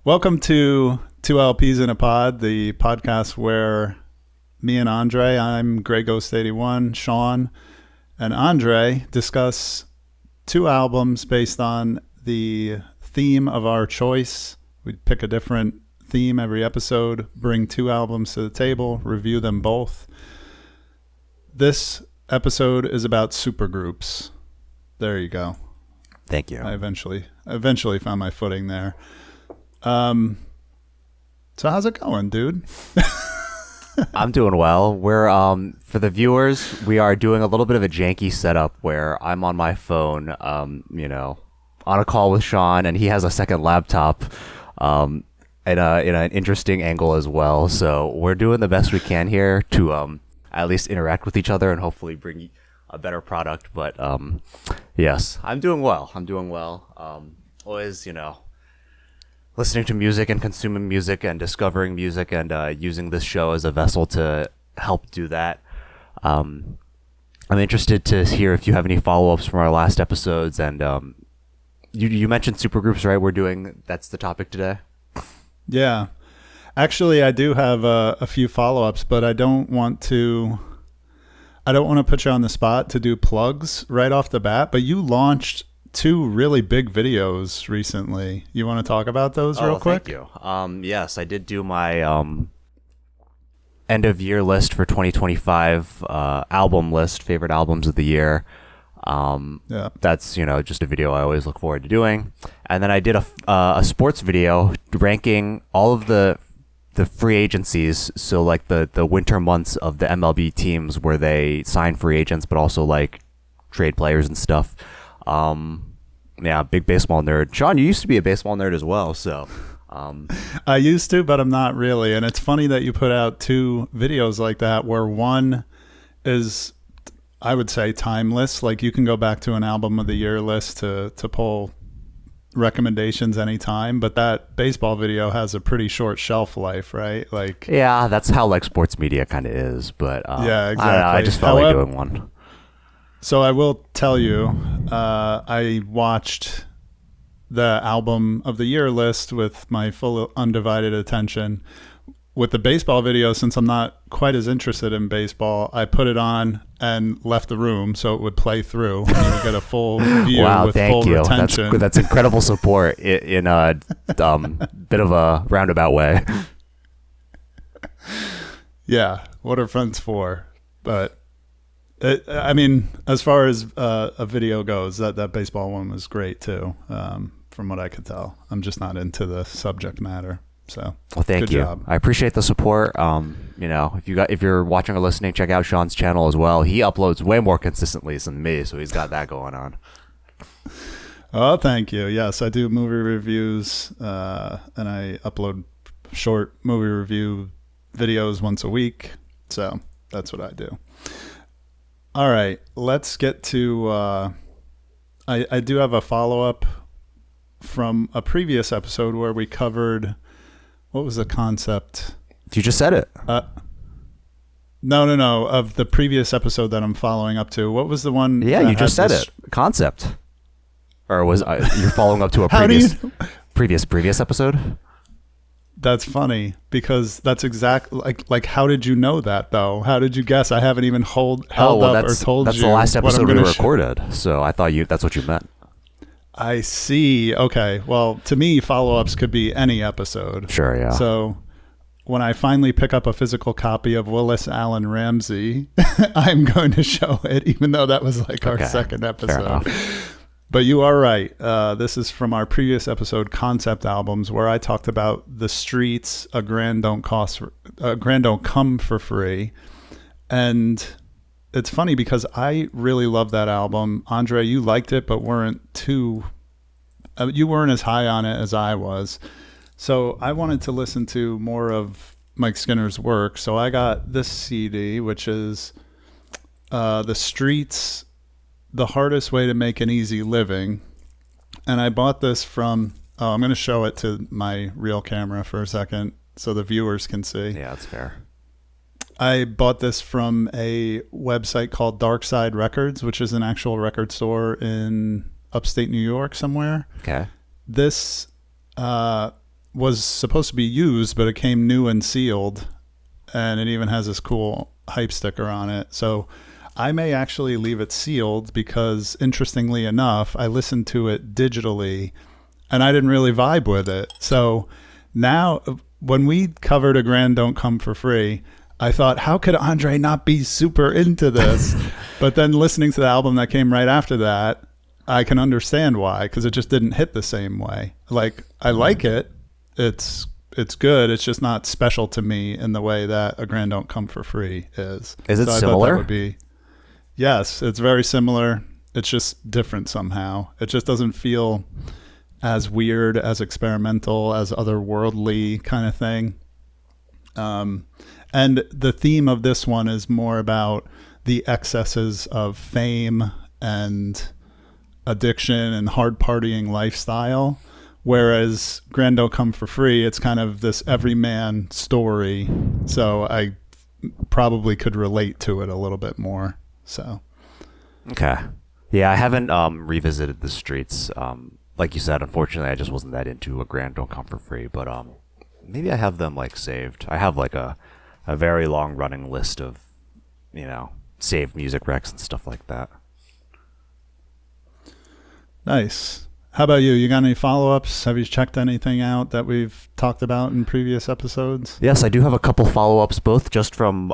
Welcome to Two LPs in a Pod, the podcast where me and Andre, I'm Grey Ghost 81, Shawn, and Andre discuss two albums based on the theme of our choice. We pick a different theme every episode, bring two albums to the table, review them both. This episode is about supergroups. There you go. Thank you. I eventually found my footing there. So how's it going, dude? I'm doing well. We're for the viewers, we are doing a little bit of a janky setup where I'm on my phone, on a call with Shawn, and he has a second laptop, in an interesting angle as well. So we're doing the best we can here to at least interact with each other and hopefully bring a better product. But yes, I'm doing well. Always, listening to music and consuming music and discovering music and using this show as a vessel to help do that. I'm interested to hear if you have any follow-ups from our last episodes. And you mentioned supergroups, right? That's the topic today. Yeah. Actually, I do have a few follow-ups, but I don't want to put you on the spot to do plugs right off the bat, but you launched two really big videos recently. You want to talk about those real quick? Thank you. Yes, I did do my end of year list for 2025, album list, favorite albums of the year. Yeah. That's, just a video I always look forward to doing. And then I did a sports video ranking all of the free agencies. So like the winter months of the MLB teams where they sign free agents, but also like trade players and stuff. Yeah, big baseball nerd. Shawn, you used to be a baseball nerd as well, so I used to, but I'm not really. And it's funny that you put out two videos like that where one is, I would say, timeless. Like you can go back to an album of the year list to pull recommendations anytime, but that baseball video has a pretty short shelf life, right? Like, yeah, that's how like sports media kind of is, but yeah, exactly. I just felt like doing one. So I will tell you, I watched the album of the year list with my full undivided attention. With the baseball video, since I'm not quite as interested in baseball, I put it on and left the room so it would play through and you would get a full view with full retention. That's incredible support in a bit of a roundabout way. Yeah, what are friends for? But as far as a video goes, that baseball one was great too, from what I could tell. I'm just not into the subject matter. So, well, thank you. Job. I appreciate the support. If you're watching or listening, check out Shawn's channel as well. He uploads way more consistently than me, so he's got that going on. Oh, thank you. Yes, I do movie reviews, and I upload short movie review videos once a week. So that's what I do. All right, let's get to. I do have a follow-up from a previous episode where we covered. What was the concept? You just said it. No. Of the previous episode that I'm following up to. What was the one? Yeah, you just said it. Concept. Or was you're following up to a previous episode? That's funny because that's exactly like how did you know that though? How did you guess? I haven't even held up or told you. That's the last episode we recorded. So I thought that's what you meant. I see. Okay. Well, to me, follow-ups could be any episode. Sure, yeah. So when I finally pick up a physical copy of Willis Allen Ramsey, I'm going to show it, even though that was like our second episode. But you are right. This is from our previous episode, Concept Albums, where I talked about The Streets, A Grand Don't Come for Free. And it's funny because I really love that album. Andre, you liked it, but you weren't as high on it as I was. So I wanted to listen to more of Mike Skinner's work. So I got this CD, which is The Streets, The Hardest Way to Make an Easy Living. And I bought this from, I'm going to show it to my real camera for a second so the viewers can see. Yeah, that's fair. I bought this from a website called Dark Side Records, which is an actual record store in upstate New York somewhere. Okay. This was supposed to be used, but it came new and sealed, and it even has this cool hype sticker on it. So I may actually leave it sealed because, interestingly enough, I listened to it digitally and I didn't really vibe with it. So now when we covered A Grand Don't Come for Free, I thought, how could Andre not be super into this? But then listening to the album that came right after that, I can understand why, because it just didn't hit the same way. Like, I like it. It's good. It's just not special to me in the way that A Grand Don't Come for Free is. Is it so similar? I thought that would be, yes, it's very similar. It's just different somehow. It just doesn't feel as weird, as experimental, as otherworldly kind of thing. And the theme of this one is more about the excesses of fame and addiction and hard partying lifestyle. Whereas Grand Don't Come for Free, it's kind of this everyman story. So I probably could relate to it a little bit more. So. Okay. Yeah, I haven't revisited the streets. Like you said, unfortunately, I just wasn't that into A Grand Don't Come for Free. But maybe I have them like saved. I have like a very long running list of, saved music recs and stuff like that. Nice. How about you? You got any follow-ups? Have you checked anything out that we've talked about in previous episodes? Yes, I do have a couple follow-ups, both just from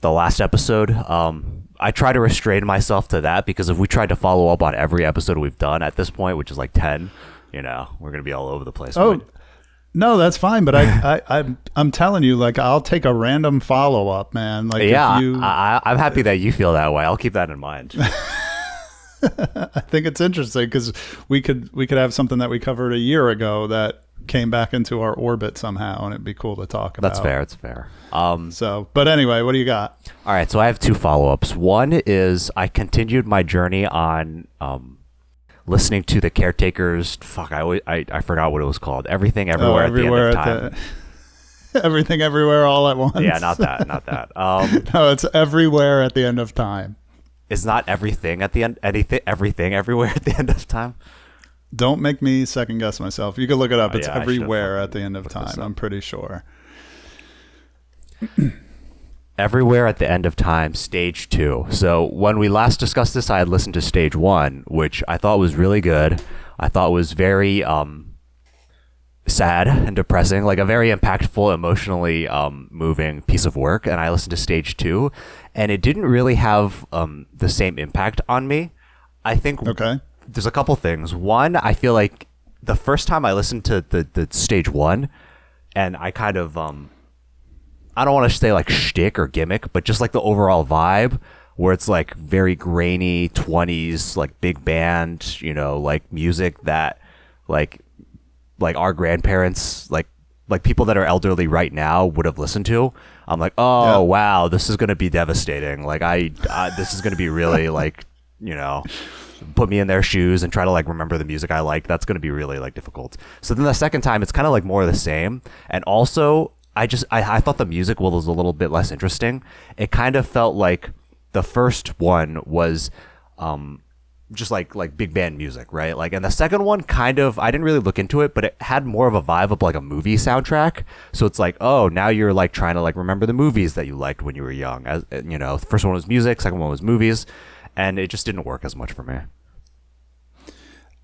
the last episode. I try to restrain myself to that because if we tried to follow up on every episode we've done at this point, which is like 10, we're going to be all over the place. Oh, no, that's fine. But I'm telling you, like, I'll take a random follow-up, man. Like, yeah, if you, I'm happy that you feel that way. I'll keep that in mind. I think it's interesting because we could have something that we covered a year ago that came back into our orbit somehow, and it'd be cool to talk about. That's fair. It's fair. But anyway, what do you got? All right, so I have two follow-ups. One is I continued my journey on listening to the Caretakers. I forgot what it was called. Everything, Everywhere, at the End of Time. Everything, Everywhere, All at Once. Yeah, not that. No, it's Everywhere at the End of Time. Is not everything at the end? Everything, everywhere at the end of time. Don't make me second guess myself. You can look it up. It's everywhere at the end of time. I'm pretty sure. Everywhere at the End of Time, stage 2. So when we last discussed this, I had listened to stage 1, which I thought was really good. I thought was very sad and depressing, like a very impactful, emotionally moving piece of work. And I listened to stage 2, and it didn't really have the same impact on me. I think there's a couple things. One, I feel like the first time I listened to the stage 1, and I kind of I don't want to say like shtick or gimmick, but just like the overall vibe, where it's like very grainy 20s, like big band, like music that like our grandparents, like people that are elderly right now would have listened to. I'm like, wow, this is going to be devastating. Like this is going to be really like, put me in their shoes and try to like remember the music I like. That's going to be really like difficult. So then the second time, it's kind of like more of the same. And also I thought the music was a little bit less interesting. It kind of felt like the first one was, just like big band music, right? Like, and the second one kind of, I didn't really look into it, but it had more of a vibe of like a movie soundtrack. So it's like, oh, now you're like trying to like remember the movies that you liked when you were young. As the first one was music, second one was movies, and it just didn't work as much for me.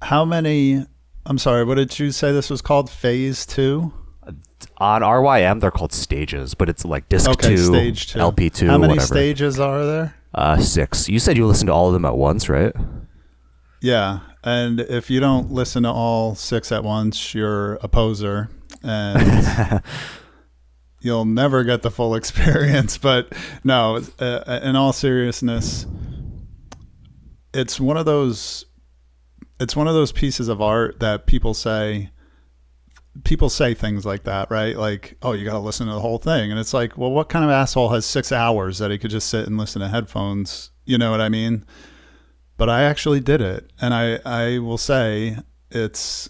I'm sorry, what did you say this was called? Phase 2? On RYM, they're called stages, but it's like disc 2, stage 2. LP 2, How many whatever. stages are there? 6. You said you listened to all of them at once, right? Yeah, and if you don't listen to all 6 at once, you're a poser, and you'll never get the full experience. But no, in all seriousness, it's one of those pieces of art that people say things like that, right? Like, oh, you got to listen to the whole thing. And it's like, well, what kind of asshole has 6 hours that he could just sit and listen to headphones? You know what I mean? But I actually did it. And I will say it's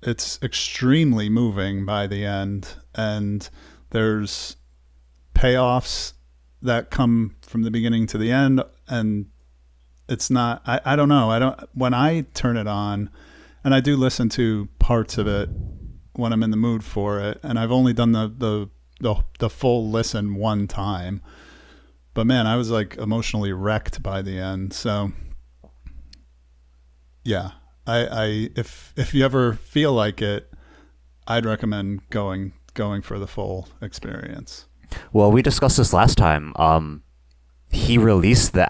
extremely moving by the end. And there's payoffs that come from the beginning to the end. And it's not, when I turn it on, and I do listen to parts of it when I'm in the mood for it. And I've only done the full listen one time. But man, I was like emotionally wrecked by the end. So yeah, I if you ever feel like it, I'd recommend going for the full experience. Well, we discussed this last time. He released the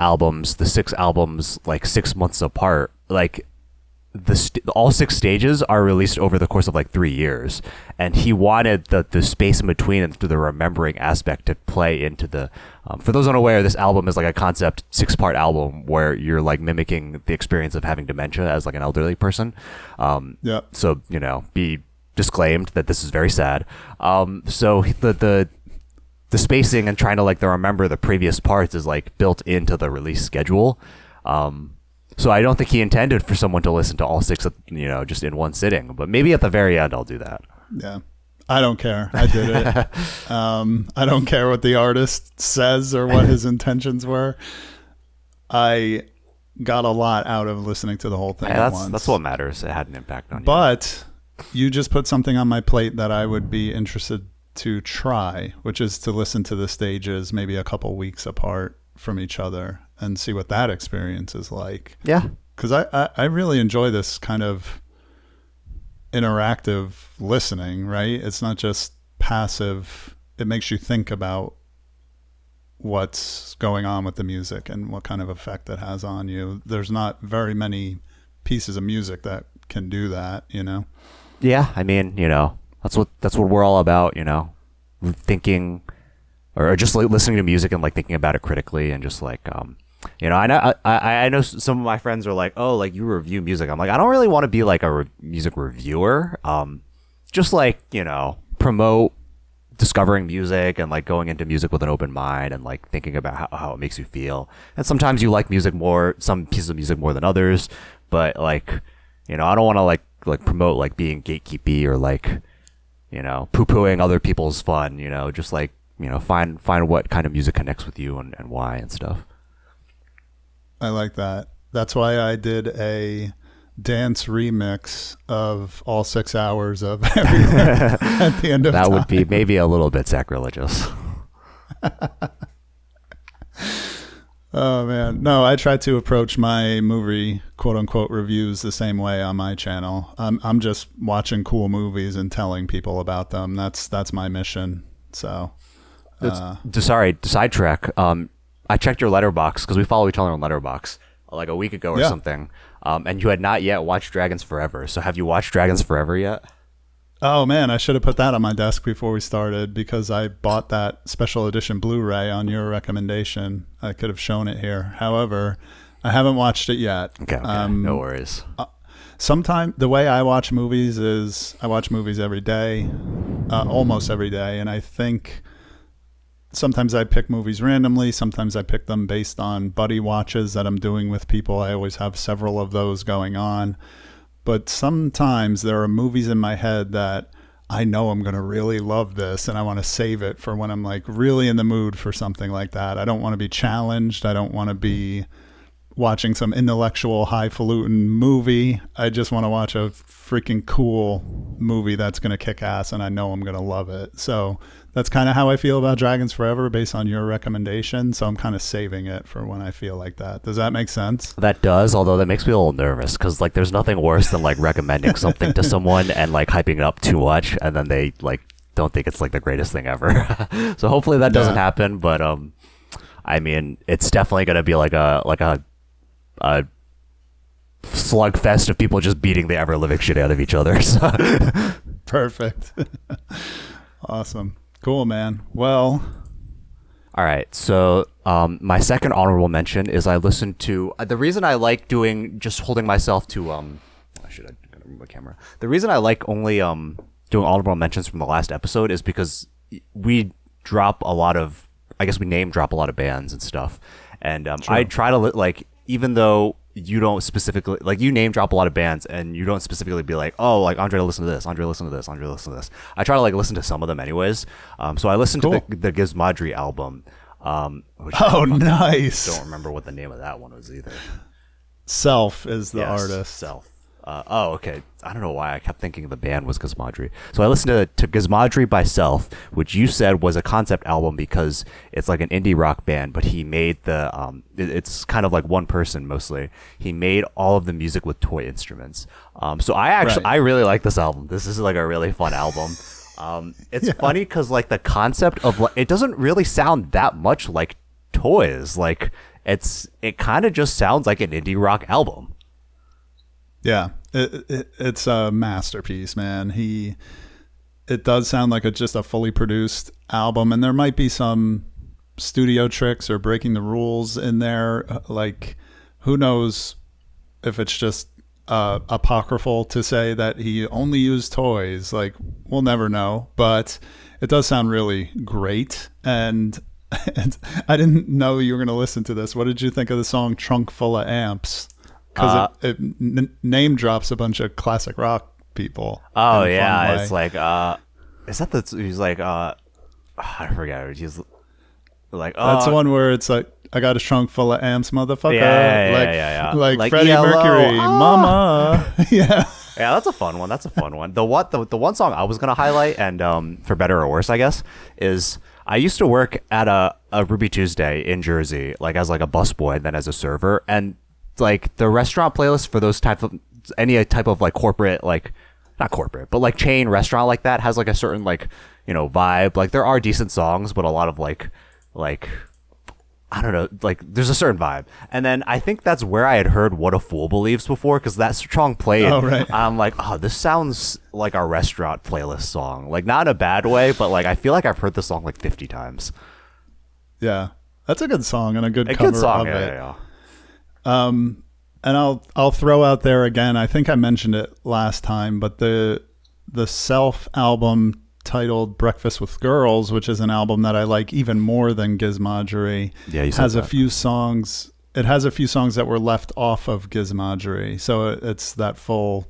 6 albums, like 6 months apart. Like all 6 stages are released over the course of like 3 years, and he wanted the space in between and through the remembering aspect to play into the. For those unaware, this album is like a concept 6-part album where you're like mimicking the experience of having dementia as like an elderly person. Yeah. So be disclaimed that this is very sad. So the spacing and trying to like remember the previous parts is like built into the release schedule. So I don't think he intended for someone to listen to all 6, just in one sitting. But maybe at the very end I'll do that. Yeah, I don't care. I did it. I don't care what the artist says or what his intentions were. I got a lot out of listening to the whole thing at once. That's what matters. It had an impact on you. But you just put something on my plate that I would be interested to try, which is to listen to the stages maybe a couple weeks apart from each other and see what that experience is like. Yeah. Because I really enjoy this kind of interactive listening, right? It's not just passive. It makes you think about what's going on with the music and what kind of effect it has on you. There's not very many pieces of music that can do that, Yeah, I mean, that's what we're all about, thinking or just like listening to music and like thinking about it critically and just like I know some of my friends are like, oh, like you review music. I'm like, I don't really want to be like a music reviewer. Just like promote discovering music and like going into music with an open mind and like thinking about how it makes you feel. And sometimes you like some pieces of music more than others, but like I don't want to like promote like being gatekeepy or like poo-pooing other people's fun. Just like find what kind of music connects with you and why and stuff. I like that. That's why I did a dance remix of all 6 hours of Everywhere at the end of that time. Would be maybe a little bit sacrilegious. Oh man, no, I try to approach my movie quote unquote reviews the same way on my channel. I'm just watching cool movies and telling people about them. That's my mission. So sorry, to sidetrack. I checked your Letterboxd because we follow each other on Letterboxd like a week ago or something. And you had not yet watched Dragons Forever. So have you watched Dragons Forever yet? Oh man, I should have put that on my desk before we started because I bought that special edition Blu-ray on your recommendation. I could have shown it here. However, I haven't watched it yet. Okay, no worries. Sometimes the way I watch movies is I watch movies every day, almost every day, and I think sometimes I pick movies randomly. Sometimes I pick them based on buddy watches that I'm doing with people. I always have several of those going on. But sometimes there are movies in my head that I know I'm going to really love this and I want to save it for when I'm like really in the mood for something like that. I don't want to be challenged. I don't want to be watching some intellectual highfalutin movie. I just want to watch a freaking cool movie that's going to kick ass and I know I'm going to love it. So that's kind of how I feel about Dragons Forever based on your recommendation. So I'm kind of saving it for when I feel like that. Does that make sense? That does, although that makes me a little nervous because like there's nothing worse than like recommending something to someone and like hyping it up too much and then they like don't think it's like the greatest thing ever. So hopefully that doesn't happen, but I mean it's definitely going to be like a slugfest of people just beating the ever living shit out of each other. So. Perfect. Awesome. Cool, man. Well, all right. So my second honorable mention is I listened to the reason I like doing just holding myself to I gotta move my camera. The reason I like only doing honorable mentions from the last episode is because we name drop a lot of bands and stuff, and I try to like even though you don't specifically like you name drop a lot of bands and you don't specifically be like, oh, like Andre listen to this, Andre listen to this, Andre listen to this. I try to like listen to some of them anyways. So I listened to the Gizmadri album. Nice. I don't remember what the name of that one was either. Self is the artist. Self. Okay. I don't know why I kept thinking the band was Gizmadri. So I listened to Gizmadri by Self, which you said was a concept album because it's like an indie rock band, but he made it's kind of like one person mostly. He made all of the music with toy instruments. So I really like this album. This is like a really fun album. It's funny because like the concept of it doesn't really sound that much like toys. Like it kind of just sounds like an indie rock album. Yeah, it's a masterpiece, man. It does sound like it's just a fully produced album, and there might be some studio tricks or breaking the rules in there. Like, who knows if it's just apocryphal to say that he only used toys. Like, we'll never know, but it does sound really great. And I didn't know you were going to listen to this. What did you think of the song "Trunk Full of Amps"? Because it name drops a bunch of classic rock people. Oh yeah, it's like is that the he's like I forget. He's like that's the one where it's like, I got a trunk full of amps, motherfucker. Yeah. Like Freddie Mercury, Mama. Yeah. Yeah, that's a fun one. The one song I was gonna highlight, and for better or worse, I guess, is I used to work at a Ruby Tuesday in Jersey, like as like a busboy, and then as a server, and like the restaurant playlist for those any type of like corporate, like not corporate, but like chain restaurant like that has like a certain like, you know, vibe. Like there are decent songs, but a lot of like I don't know, like there's a certain vibe. And then I think that's where I had heard "What a Fool Believes" before, because that song played. Oh, right. I'm like, oh, this sounds like a restaurant playlist song. Like not in a bad way, but like I feel like I've heard this song like 50 times. Yeah, that's a good song and a good cover song, of it. Yeah. And I'll throw out there again, I think I mentioned it last time, but the Self album titled "Breakfast with Girls," which is an album that I like even more than Gizmadri, has a few songs. It has a few songs that were left off of Gizmadri, so it's that full,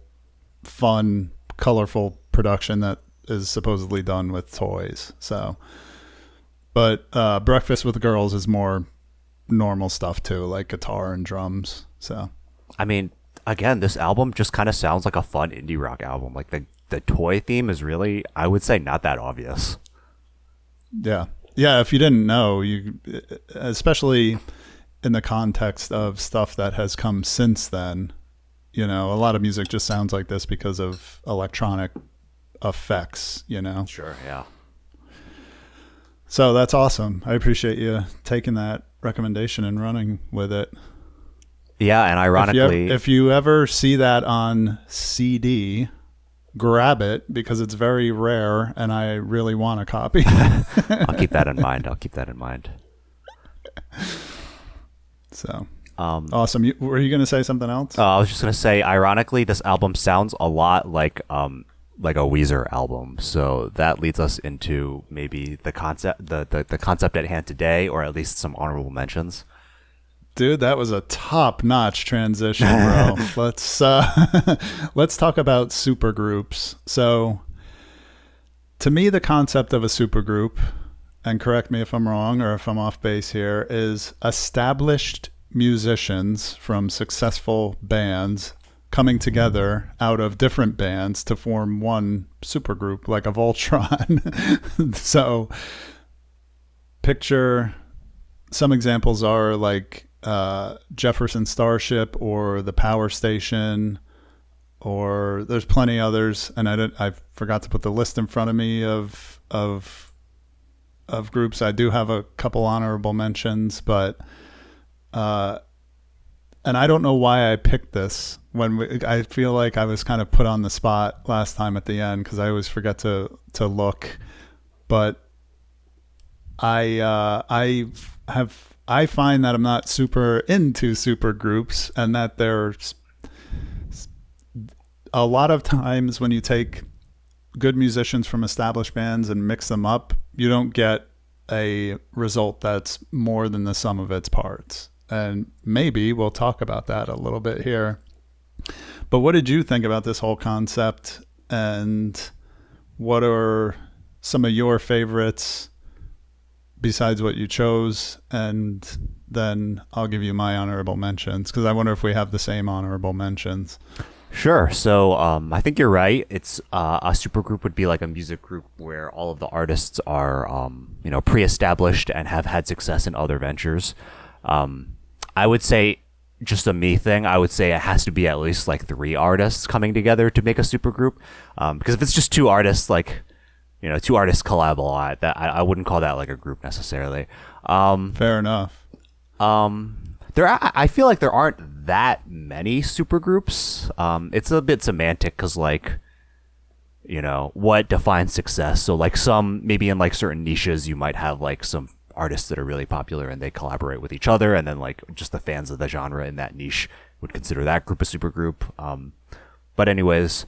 fun, colorful production that is supposedly done with toys. So, but "Breakfast with Girls" is more normal stuff too, like guitar and drums. So, I mean, again, this album just kind of sounds like a fun indie rock album. Like the toy theme is really, I would say, not that obvious. Yeah. If you didn't know, you, especially in the context of stuff that has come since then, you know, a lot of music just sounds like this because of electronic effects, you know? Sure, yeah. So that's awesome. I appreciate you taking that recommendation and running with it. Yeah, and ironically, if you ever see that on CD, grab it because it's very rare and I really want a copy. I'll keep that in mind. So, awesome. Were you going to say something else? I was just going to say, ironically, this album sounds a lot like a Weezer album. So that leads us into maybe the concept at hand today, or at least some honorable mentions. Dude, that was a top-notch transition, bro. Let's talk about supergroups. So, to me, the concept of a supergroup, and correct me if I'm wrong or if I'm off base here, is established musicians from successful bands coming together out of different bands to form one supergroup, like a Voltron. So, picture some examples are like Jefferson Starship or the Power Station, or there's plenty others, and I forgot to put the list in front of me of groups. I do have a couple honorable mentions, but and I don't know why I picked this I feel like I was kind of put on the spot last time at the end because I always forget to look, but I find that I'm not super into super groups, and that there's a lot of times when you take good musicians from established bands and mix them up, you don't get a result that's more than the sum of its parts. And maybe we'll talk about that a little bit here. But what did you think about this whole concept, and what are some of your favorites besides what you chose? And then I'll give you my honorable mentions, because I wonder if we have the same honorable mentions. Sure. So I think you're right. It's a supergroup would be like a music group where all of the artists are pre-established and have had success in other ventures. I would say just a me thing. I would say it has to be at least like three artists coming together to make a supergroup. Because if it's just two artists, like two artists collab a lot, that I wouldn't call that like a group necessarily. Fair enough. I feel like there aren't that many supergroups. It's a bit semantic because, like, what defines success? So, like, maybe in like certain niches, you might have like some artists that are really popular and they collaborate with each other, and then like just the fans of the genre in that niche would consider that group a supergroup. But anyways,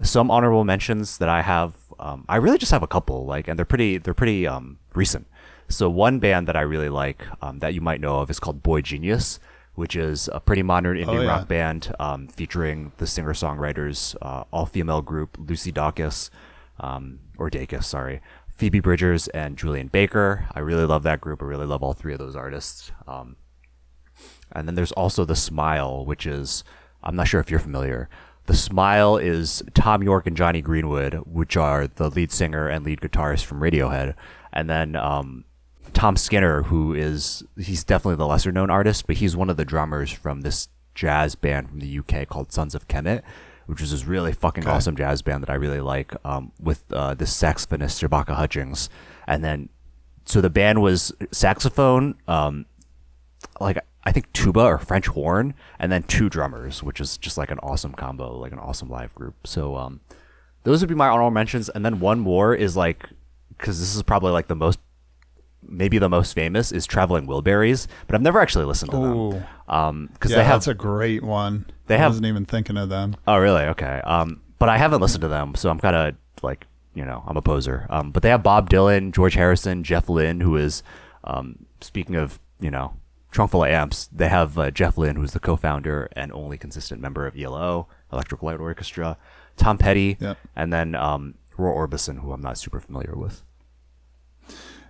some honorable mentions that I have. I really just have a couple, like, and they're pretty recent. So one band that I really like that you might know of is called Boy Genius, which is a pretty modern indie rock band featuring the singer-songwriters, all-female group Lucy Dacus, Phoebe Bridgers, and Julian Baker. I really love that group. I really love all three of those artists. And then there's also The Smile, which is, I'm not sure if you're familiar. The Smile is Tom York and Johnny Greenwood, which are the lead singer and lead guitarist from Radiohead. And then Tom Skinner, he's definitely the lesser known artist, but he's one of the drummers from this jazz band from the UK called Sons of Kemet, which is this really fucking awesome jazz band that I really like, with this saxophonist, Shabaka Hutchings. And then, so the band was saxophone, like I think tuba or French horn, and then two drummers, which is just like an awesome combo, like an awesome live group. So those would be my honorable mentions. And then one more is like, because this is probably like maybe the most famous, is Traveling Wilburys, but I've never actually listened to them. Because that's a great one. I wasn't even thinking of them. Oh, really? Okay. But I haven't listened to them, so I'm kind of like, I'm a poser. But they have Bob Dylan, George Harrison, Jeff Lynne, who is, speaking of, trunk full of amps, they have Jeff Lynne, who's the co-founder and only consistent member of ELO, Electric Light Orchestra, Tom Petty, and then Roy Orbison, who I'm not super familiar with.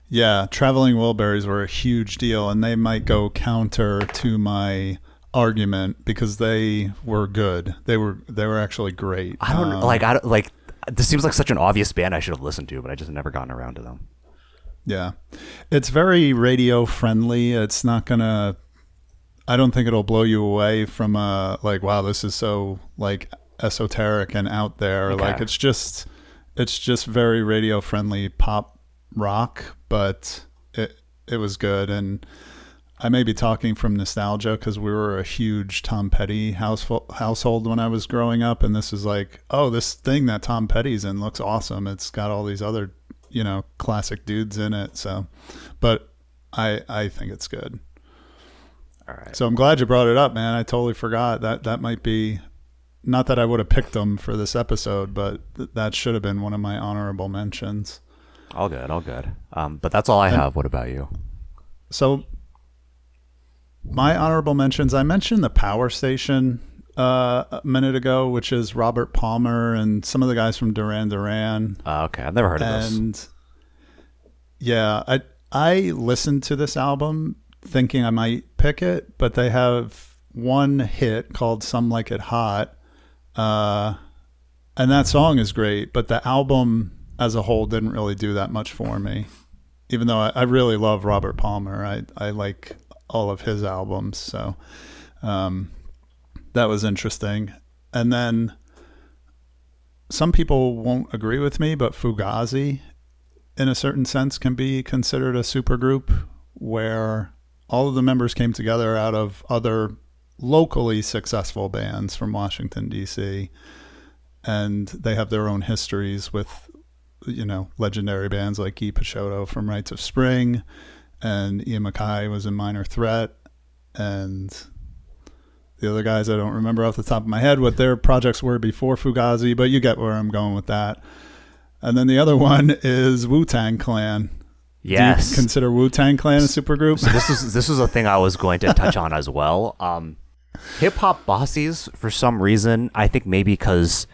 Yeah, Traveling Wilburys were a huge deal, and they might go counter to my argument because they were good. They were actually great. I don't like. This seems like such an obvious band I should have listened to, but I just never gotten around to them. Yeah, it's very radio friendly. It's not gonna. I don't think it'll blow you away from like, wow, this is so like esoteric and out there. Okay. Like it's just very radio friendly pop rock, but it was good. And I may be talking from nostalgia because we were a huge Tom Petty household when I was growing up, and this is like, oh, this thing that Tom Petty's in looks awesome. It's got all these other classic dudes in it. So, but I think it's good. All right. So I'm glad you brought it up, man. I totally forgot that might be, not that I would have picked them for this episode, but that should have been one of my honorable mentions. All good. But that's all I have. What about you? So my honorable mentions, I mentioned the Power Station a minute ago, which is Robert Palmer and some of the guys from Duran Duran. Okay, I've never heard of this. And yeah, I listened to this album thinking I might pick it, but they have one hit called Some Like It Hot, and that song is great, but the album as a whole didn't really do that much for me, even though I really love Robert Palmer. I like all of his albums, so that was interesting. And then some people won't agree with me, but Fugazi in a certain sense can be considered a supergroup where all of the members came together out of other locally successful bands from Washington, D.C., and they have their own histories with, legendary bands like Guy Picciotto from Rites of Spring, and Ian MacKaye was in Minor Threat, and the other guys I don't remember off the top of my head what their projects were before Fugazi, but you get where I'm going with that. And then the other one is Wu-Tang Clan. Yes. Do you consider Wu-Tang Clan a supergroup? So this was a thing I was going to touch on as well. Hip hop bosses, for some reason, I think maybe because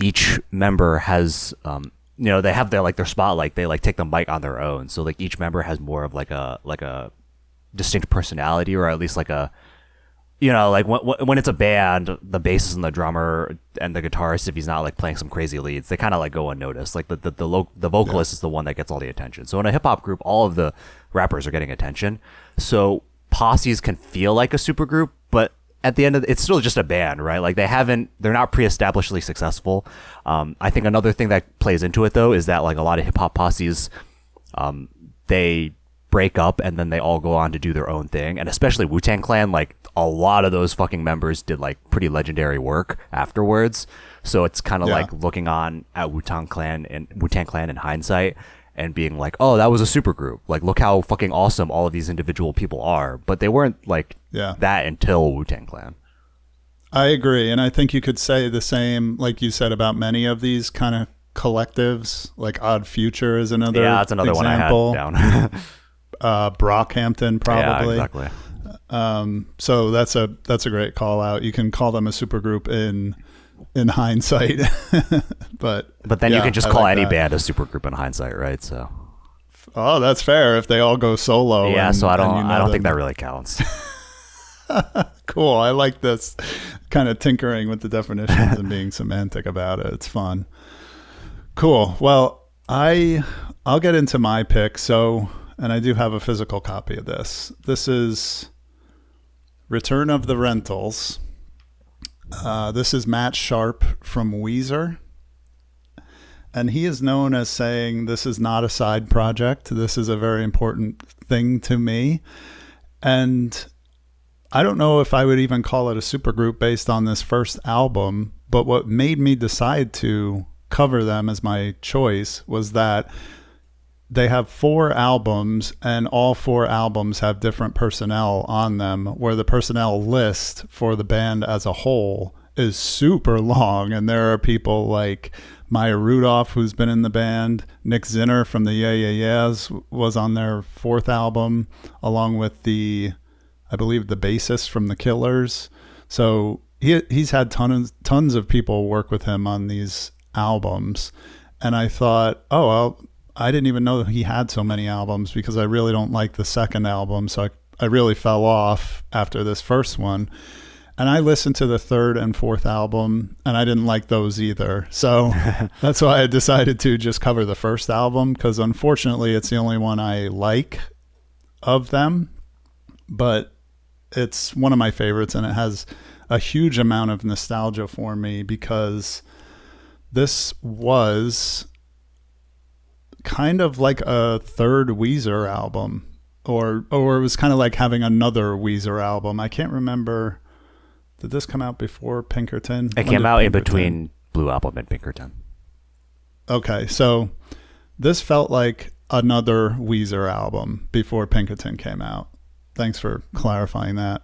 each member has, they have their spotlight. They like take the mic on their own. So like each member has more of like a distinct personality, or at least like a you know, like when it's a band, the bassist and the drummer and the guitarist, if he's not like playing some crazy leads, they kind of like go unnoticed. Like the vocalist is the one that gets all the attention. So in a hip hop group, all of the rappers are getting attention. So posses can feel like a supergroup, but at the end of it's still just a band, right? Like they're not pre-establishedly successful. I think another thing that plays into it though is that like a lot of hip hop posses, they break up and then they all go on to do their own thing. And especially Wu-Tang Clan, like a lot of those fucking members did like pretty legendary work afterwards. So it's kind of like looking on at Wu-Tang Clan in hindsight and being like, oh, that was a supergroup. Like, look how fucking awesome all of these individual people are. But they weren't like that until Wu-Tang Clan. I agree. And I think you could say the same, like you said, about many of these kind of collectives, like Odd Future is another that's another example. One I had down. Brockhampton, probably. Yeah, exactly. So that's a great call out. You can call them a supergroup in hindsight, but then you can just call any band a supergroup in hindsight, right? So that's fair if they all go solo. Yeah, so I don't think that really counts. Cool. I like this kind of tinkering with the definitions and being semantic about it. It's fun. Cool. Well, I'll get into my pick. So. And I do have a physical copy of this. This is Return of the Rentals. This is Matt Sharp from Weezer. And he is known as saying, this is not a side project. This is a very important thing to me. And I don't know if I would even call it a supergroup based on this first album. But what made me decide to cover them as my choice was that they have 4 albums, and all 4 albums have different personnel on them, where the personnel list for the band as a whole is super long. And there are people like Maya Rudolph, who's been in the band. Nick Zinner from the Yeah Yeah Yeahs was on their 4th album, along with I believe the bassist from the Killers. So he's had tons of people work with him on these albums. And I thought, oh, well, I didn't even know he had so many albums, because I really don't like the second album. So I really fell off after this first one. And I listened to the 3rd and 4th album, and I didn't like those either. So that's why I decided to just cover the first album, because unfortunately it's the only one I like of them. But it's one of my favorites, and it has a huge amount of nostalgia for me, because this was kind of like a third Weezer album, or it was kind of like having another Weezer album. I can't remember. Did this come out before Pinkerton? It came out in between Blue Album and Pinkerton. Okay, so this felt like another Weezer album before Pinkerton came out. Thanks for clarifying that.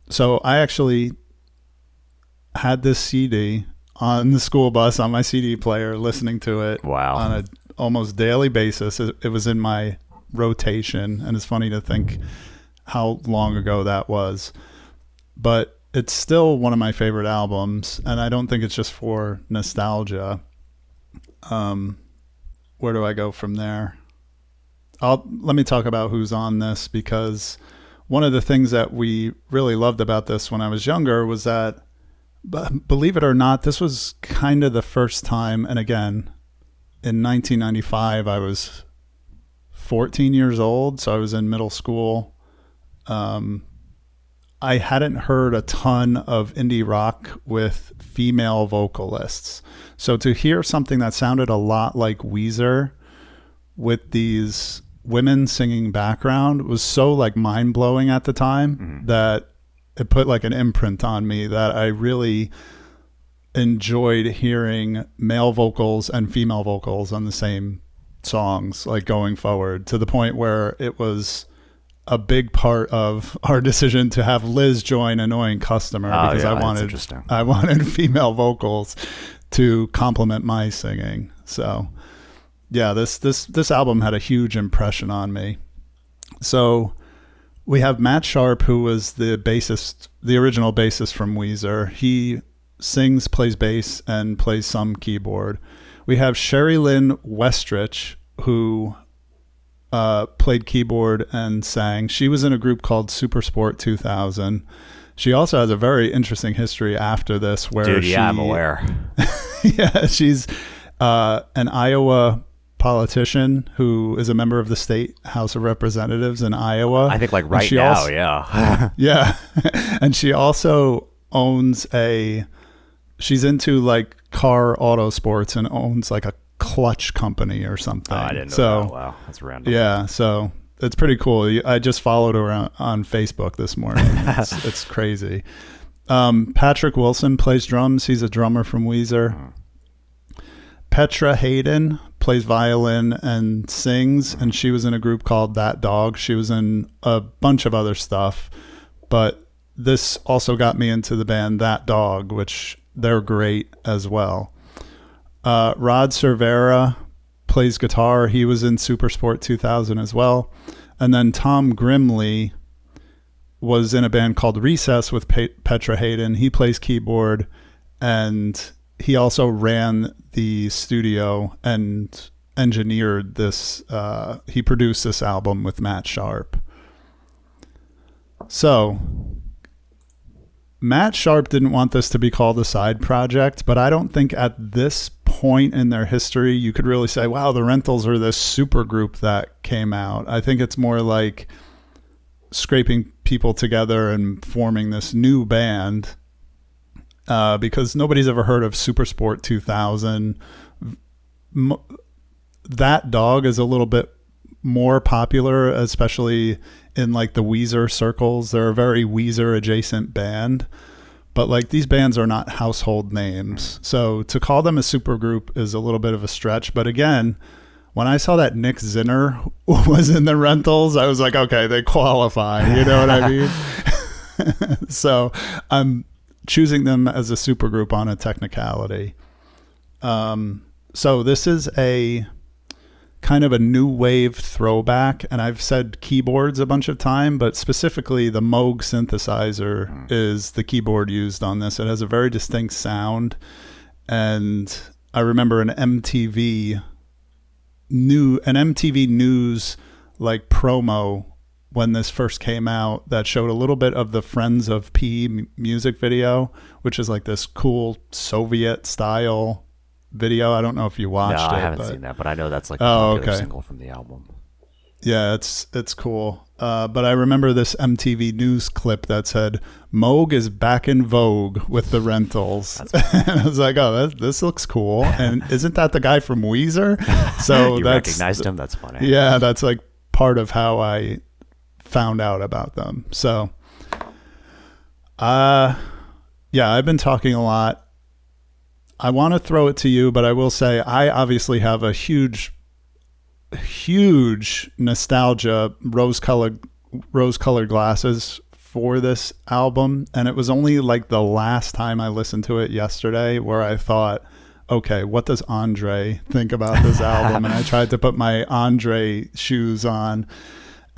So I actually had this CD on the school bus on my CD player, listening to it on a almost daily basis. It was in my rotation, and it's funny to think how long ago that was. But it's still one of my favorite albums, and I don't think it's just for nostalgia. Where do I go from there? Let me talk about who's on this, because one of the things that we really loved about this when I was younger was that, believe it or not, this was kind of the first time, and again, in 1995, I was 14 years old, so I was in middle school. I hadn't heard a ton of indie rock with female vocalists. So to hear something that sounded a lot like Weezer with these women singing background was so like mind-blowing at the time that it put like an imprint on me, that I really enjoyed hearing male vocals and female vocals on the same songs, like going forward, to the point where it was a big part of our decision to have Liz join Annoying Customer, because I wanted female vocals to complement my singing. So yeah, this album had a huge impression on me. So we have Matt Sharp, who was the original bassist from Weezer. He sings, plays bass, and plays some keyboard. We have Sherry Lynn Westrich, who played keyboard and sang. She was in a group called Supersport 2000. She also has a very interesting history after this where Dude, yeah, I'm aware. Yeah, she's an Iowa politician who is a member of the state House of Representatives in Iowa. I think like right now, yeah. Yeah. And she also owns she's into like car auto sports and owns like a clutch company or something. Oh, I didn't know that. Wow, that's random. Yeah, so it's pretty cool. I just followed her on Facebook this morning. It's crazy. Patrick Wilson plays drums. He's a drummer from Weezer. Petra Hayden plays violin and sings, and she was in a group called That Dog. She was in a bunch of other stuff, but this also got me into the band That Dog, which they're great as well. Rod Cervera plays guitar. He was in Supersport 2000 as well. And then Tom Grimley was in a band called Recess with Petra Hayden. He plays keyboard, and he also ran the studio and engineered this. He produced this album with Matt Sharp. So Matt Sharp didn't want this to be called a side project, but I don't think at this point in their history you could really say, wow, the Rentals are this super group that came out. I think it's more like scraping people together and forming this new band. Because nobody's ever heard of Supersport 2000. That Dog is a little bit more popular, especially in like the Weezer circles. They're a very Weezer adjacent band, but like these bands are not household names. So to call them a supergroup is a little bit of a stretch. But again, when I saw that Nick Zinner was in the Rentals, I was like, okay, they qualify. You know what I mean? So I'm choosing them as a supergroup on a technicality. So this is a kind of a new wave throwback, and I've said keyboards a bunch of time, but specifically the Moog synthesizer is the keyboard used on this. It has a very distinct sound, and I remember an MTV News like promo when this first came out that showed a little bit of the Friends of P music video, which is like this cool Soviet style video. I don't know if you watched it. No, I haven't seen that, but I know that's like a popular single from the album. Yeah, it's cool. But I remember this MTV News clip that said, Moog is back in vogue with the Rentals. And I was like, oh, this looks cool. And isn't that the guy from Weezer? So you recognized him? That's funny. Yeah, that's like part of how I found out about them. So yeah, I've been talking a lot. I want to throw it to you, but I will say I obviously have a huge nostalgia, rose-colored glasses for this album, and it was only like the last time I listened to it yesterday where I thought, okay, what does Andre think about this album? And I tried to put my Andre shoes on.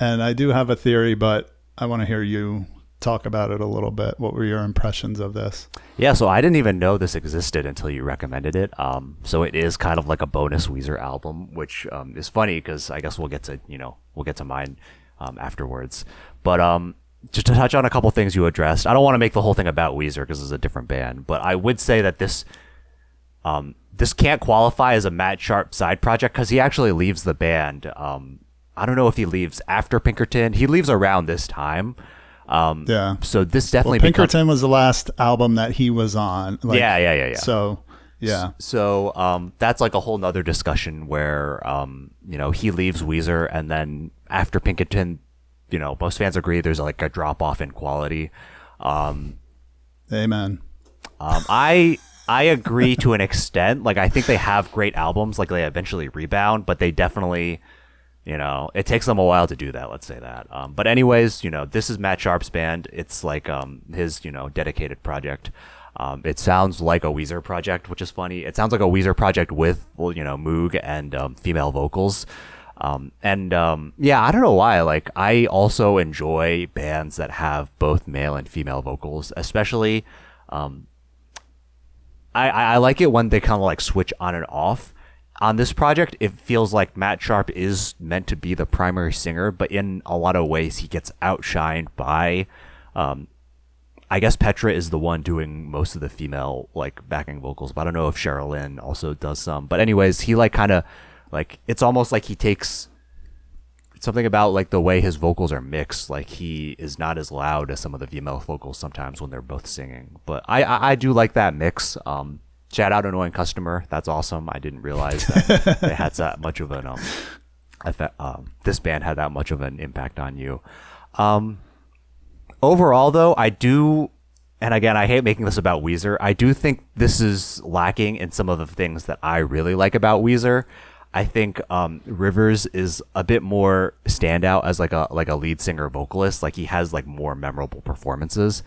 And I do have a theory, but I want to hear you talk about it a little bit. What were your impressions of this? Yeah, so I didn't even know this existed until you recommended it. So it is kind of like a bonus Weezer album, which is funny because I guess we'll get to mine afterwards. But just to touch on a couple things you addressed, I don't want to make the whole thing about Weezer because it's a different band, but I would say that this can't qualify as a Matt Sharp side project because he actually leaves the band. I don't know if he leaves after Pinkerton. He leaves around this time. Yeah. So this definitely Pinkerton was the last album that he was on. Like, yeah. So yeah. So that's like a whole nother discussion where he leaves Weezer, and then after Pinkerton, most fans agree there's like a drop off in quality. Amen. I agree to an extent. Like I think they have great albums. Like they eventually rebound, but they definitely. It takes them a while to do that. Let's say that. But anyways, this is Matt Sharp's band. It's like his, dedicated project. It sounds like a Weezer project, which is funny. It sounds like a Weezer project with, Moog and female vocals. Yeah, I don't know why. Like, I also enjoy bands that have both male and female vocals, especially. I like it when they kind of like switch on and off. on this project, it feels like Matt Sharp is meant to be the primary singer, but in a lot of ways, he gets outshined by, I guess Petra is the one doing most of the female like backing vocals, but I don't know if Sherilyn also does some. But anyways, he like kind of like, it's almost like he takes something about like the way his vocals are mixed. Like he is not as loud as some of the female vocals sometimes when they're both singing. But I do like that mix. Shout out Annoying Customer. That's awesome. I didn't realize that they had that much of an this band had that much of an impact on you. Overall, though, I do, and again, I hate making this about Weezer. I do think this is lacking in some of the things that I really like about Weezer. I think Rivers is a bit more standout as like a lead singer vocalist. Like he has like more memorable performances.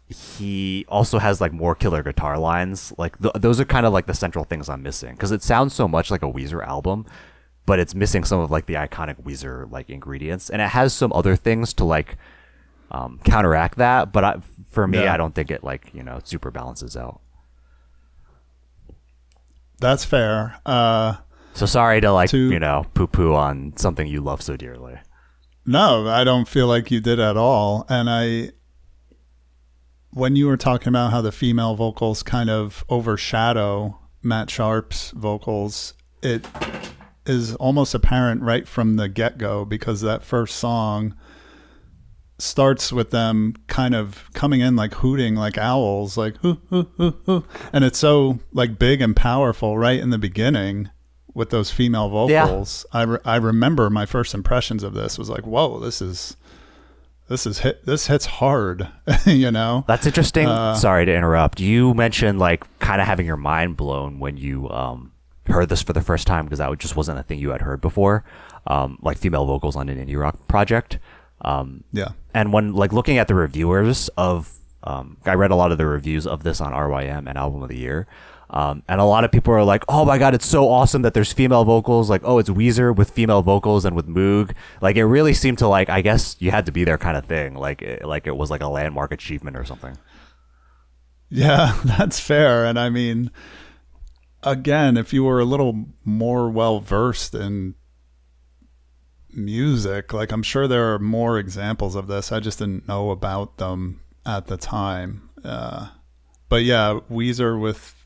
He also has like more killer guitar lines. Like those are kind of like the central things I'm missing, because it sounds so much like a Weezer album, but it's missing some of like the iconic Weezer like ingredients, and it has some other things to like counteract that. But for me, I don't think it like, you know, super balances out. That's fair. So sorry to like, you know, poo-poo on something you love so dearly. No, I don't feel like you did at all. And when you were talking about how the female vocals kind of overshadow Matt Sharp's vocals, it is almost apparent right from the get-go, because that first song starts with them kind of coming in like hooting like owls, like hoo, hoo, hoo, hoo. And it's so like big and powerful right in the beginning with those female vocals. Yeah. I remember my first impressions of this was like, whoa, this hits hard. You know, that's interesting. Sorry to interrupt. You mentioned like kind of having your mind blown when you heard this for the first time, because that just wasn't a thing you had heard before, like female vocals on an indie rock project. And when like looking at the reviewers of I read a lot of the reviews of this on RYM and Album of the Year, and a lot of people are like, oh my god, it's so awesome that there's female vocals. Like, oh, it's Weezer with female vocals and with Moog. Like it really seemed to like, I guess you had to be there kind of thing. Like it was like a landmark achievement or something. Yeah, that's fair. And I mean, again, if you were a little more well versed in music, like I'm sure there are more examples of this. I just didn't know about them at the time. But yeah, Weezer with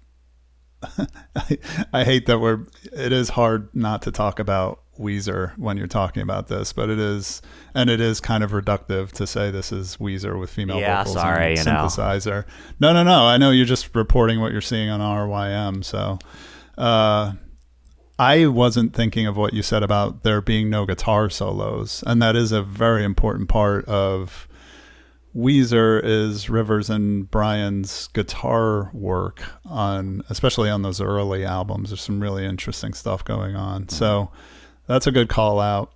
I hate that it is hard not to talk about Weezer when you're talking about this, but it is kind of reductive to say this is Weezer with female vocals and synthesizer. No. I know you're just reporting what you're seeing on RYM. So I wasn't thinking of what you said about there being no guitar solos, and that is a very important part of Weezer is Rivers and Brian's guitar work especially on those early albums. There's some really interesting stuff going on. So that's a good call out.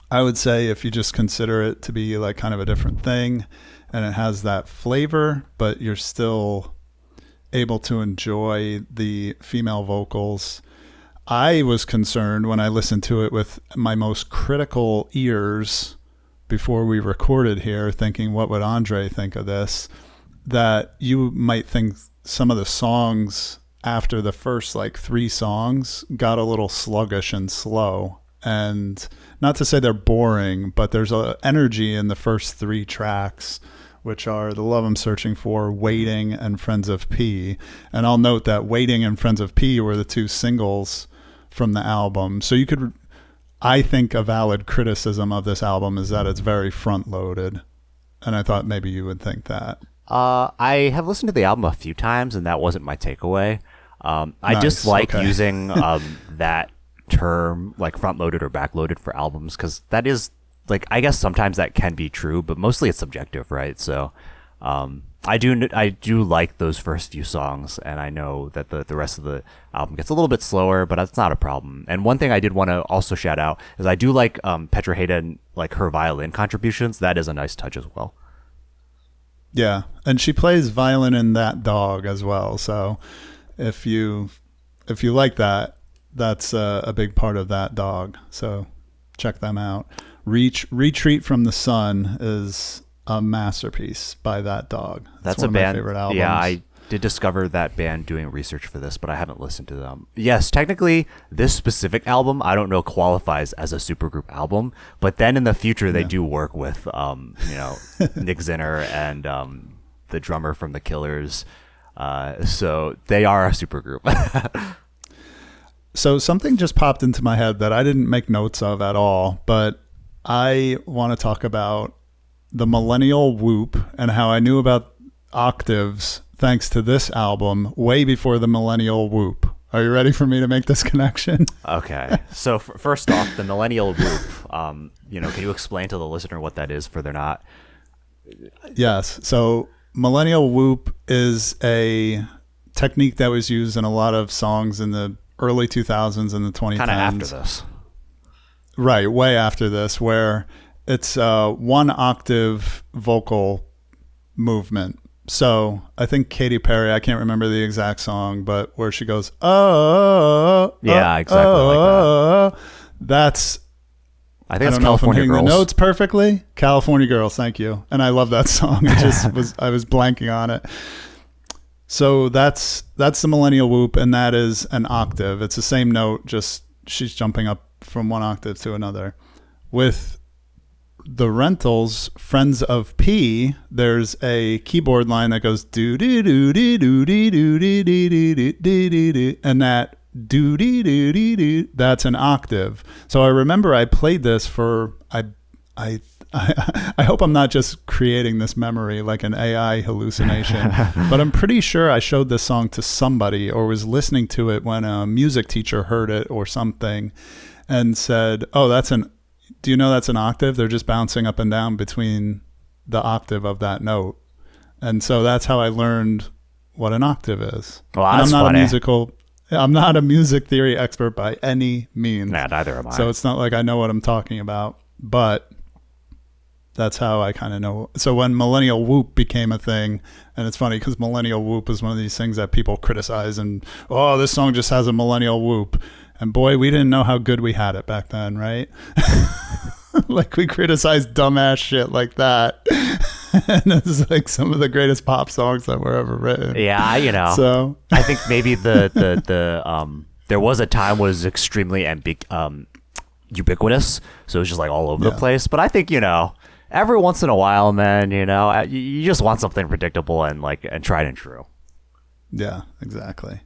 I would say if you just consider it to be like kind of a different thing and it has that flavor, but you're still able to enjoy the female vocals. I was concerned when I listened to it with my most critical ears before we recorded here, thinking, what would Andre think of this? That you might think some of the songs after the first like 3 songs got a little sluggish and slow. And not to say they're boring, but there's a energy in the first 3 tracks, which are The Love I'm Searching For, Waiting, and Friends of P. And I'll note that Waiting and Friends of P were the 2 singles from the album. So I think a valid criticism of this album is that it's very front loaded. And I thought maybe you would think that. I have listened to the album a few times and that wasn't my takeaway. I just like using that term, like front loaded or back loaded, for albums, because that is like, I guess sometimes that can be true, but mostly it's subjective, right? So I do like those first few songs, and I know that the rest of the album gets a little bit slower, but that's not a problem. And one thing I did want to also shout out is I do like Petra Haden, like her violin contributions. That is a nice touch as well. Yeah, and she plays violin in That Dog as well. So if you like that, that's a big part of That Dog. So check them out. Retreat from the Sun is a masterpiece by That Dog. That's one a of band. my favorite albums. Yeah, did discover that band doing research for this, but I haven't listened to them. Yes, technically, this specific album I don't know qualifies as a supergroup album, but then in the future they do work with Nick Zinner and the drummer from the Killers, so they are a supergroup. So something just popped into my head that I didn't make notes of at all, but I want to talk about the millennial whoop and how I knew about octaves thanks to this album way before the millennial whoop. Are you ready for me to make this connection? Okay. So first off, the millennial whoop, can you explain to the listener what that is for they're not? Yes. So millennial whoop is a technique that was used in a lot of songs in the early 2000s and the 2010s. Kind of after this. Right. Way after this, where it's one octave vocal movement. So I think Katy Perry, I can't remember the exact song, but where she goes, yeah, exactly like that. That's, I think I it's don't know if I'm California hitting Girls. the notes perfectly. California Girls, thank you. And I love that song. I was blanking on it. So that's the millennial whoop, and that is an octave. It's the same note, just she's jumping up from one octave to another. With the Rentals, Friends of P, there's a keyboard line that goes do do do do do do do do do do do, and that do do do do do, that's an octave. So I remember I played this for I hope I'm not just creating this memory like an AI hallucination, but I'm pretty sure I showed this song to somebody or was listening to it when a music teacher heard it or something and said, "Oh, do you know that's an octave? They're just bouncing up and down between the octave of that note." And so that's how I learned what an octave is. Well, that's funny. I'm not a music theory expert by any means. Nah, neither am I. So it's not like I know what I'm talking about, but that's how I kind of know. So when millennial whoop became a thing, and it's funny because millennial whoop is one of these things that people criticize and, oh, this song just has a millennial whoop. And boy, we didn't know how good we had it back then, right? Like we criticized dumbass shit like that. And it's like some of the greatest pop songs that were ever written. Yeah, So I think maybe the there was a time was extremely ubiquitous, so it was just like all over the place. But I think every once in a while, man, you just want something predictable and tried and true. Yeah, exactly.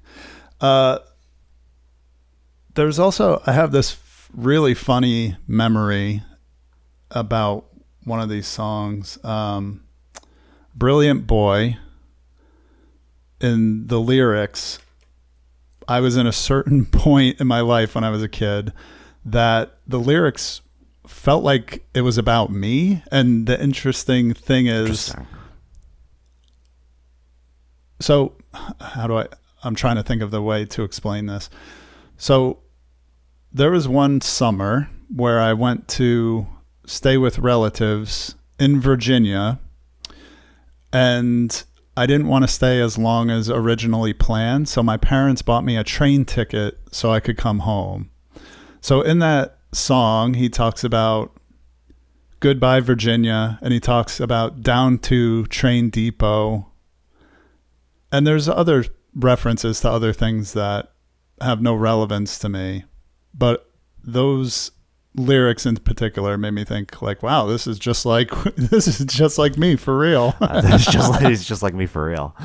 There's also, I have this really funny memory about one of these songs, Brilliant Boy. In the lyrics, I was in a certain point in my life when I was a kid that the lyrics felt like it was about me. And the interesting thing is, so I'm trying to think of the way to explain this. So there was one summer where I went to stay with relatives in Virginia, and I didn't want to stay as long as originally planned. So my parents bought me a train ticket so I could come home. So in that song, he talks about Goodbye Virginia, and he talks about down to train depot. And there's other references to other things that have no relevance to me, but those lyrics in particular made me think like, wow, this is just like me for real. It's just like me for real.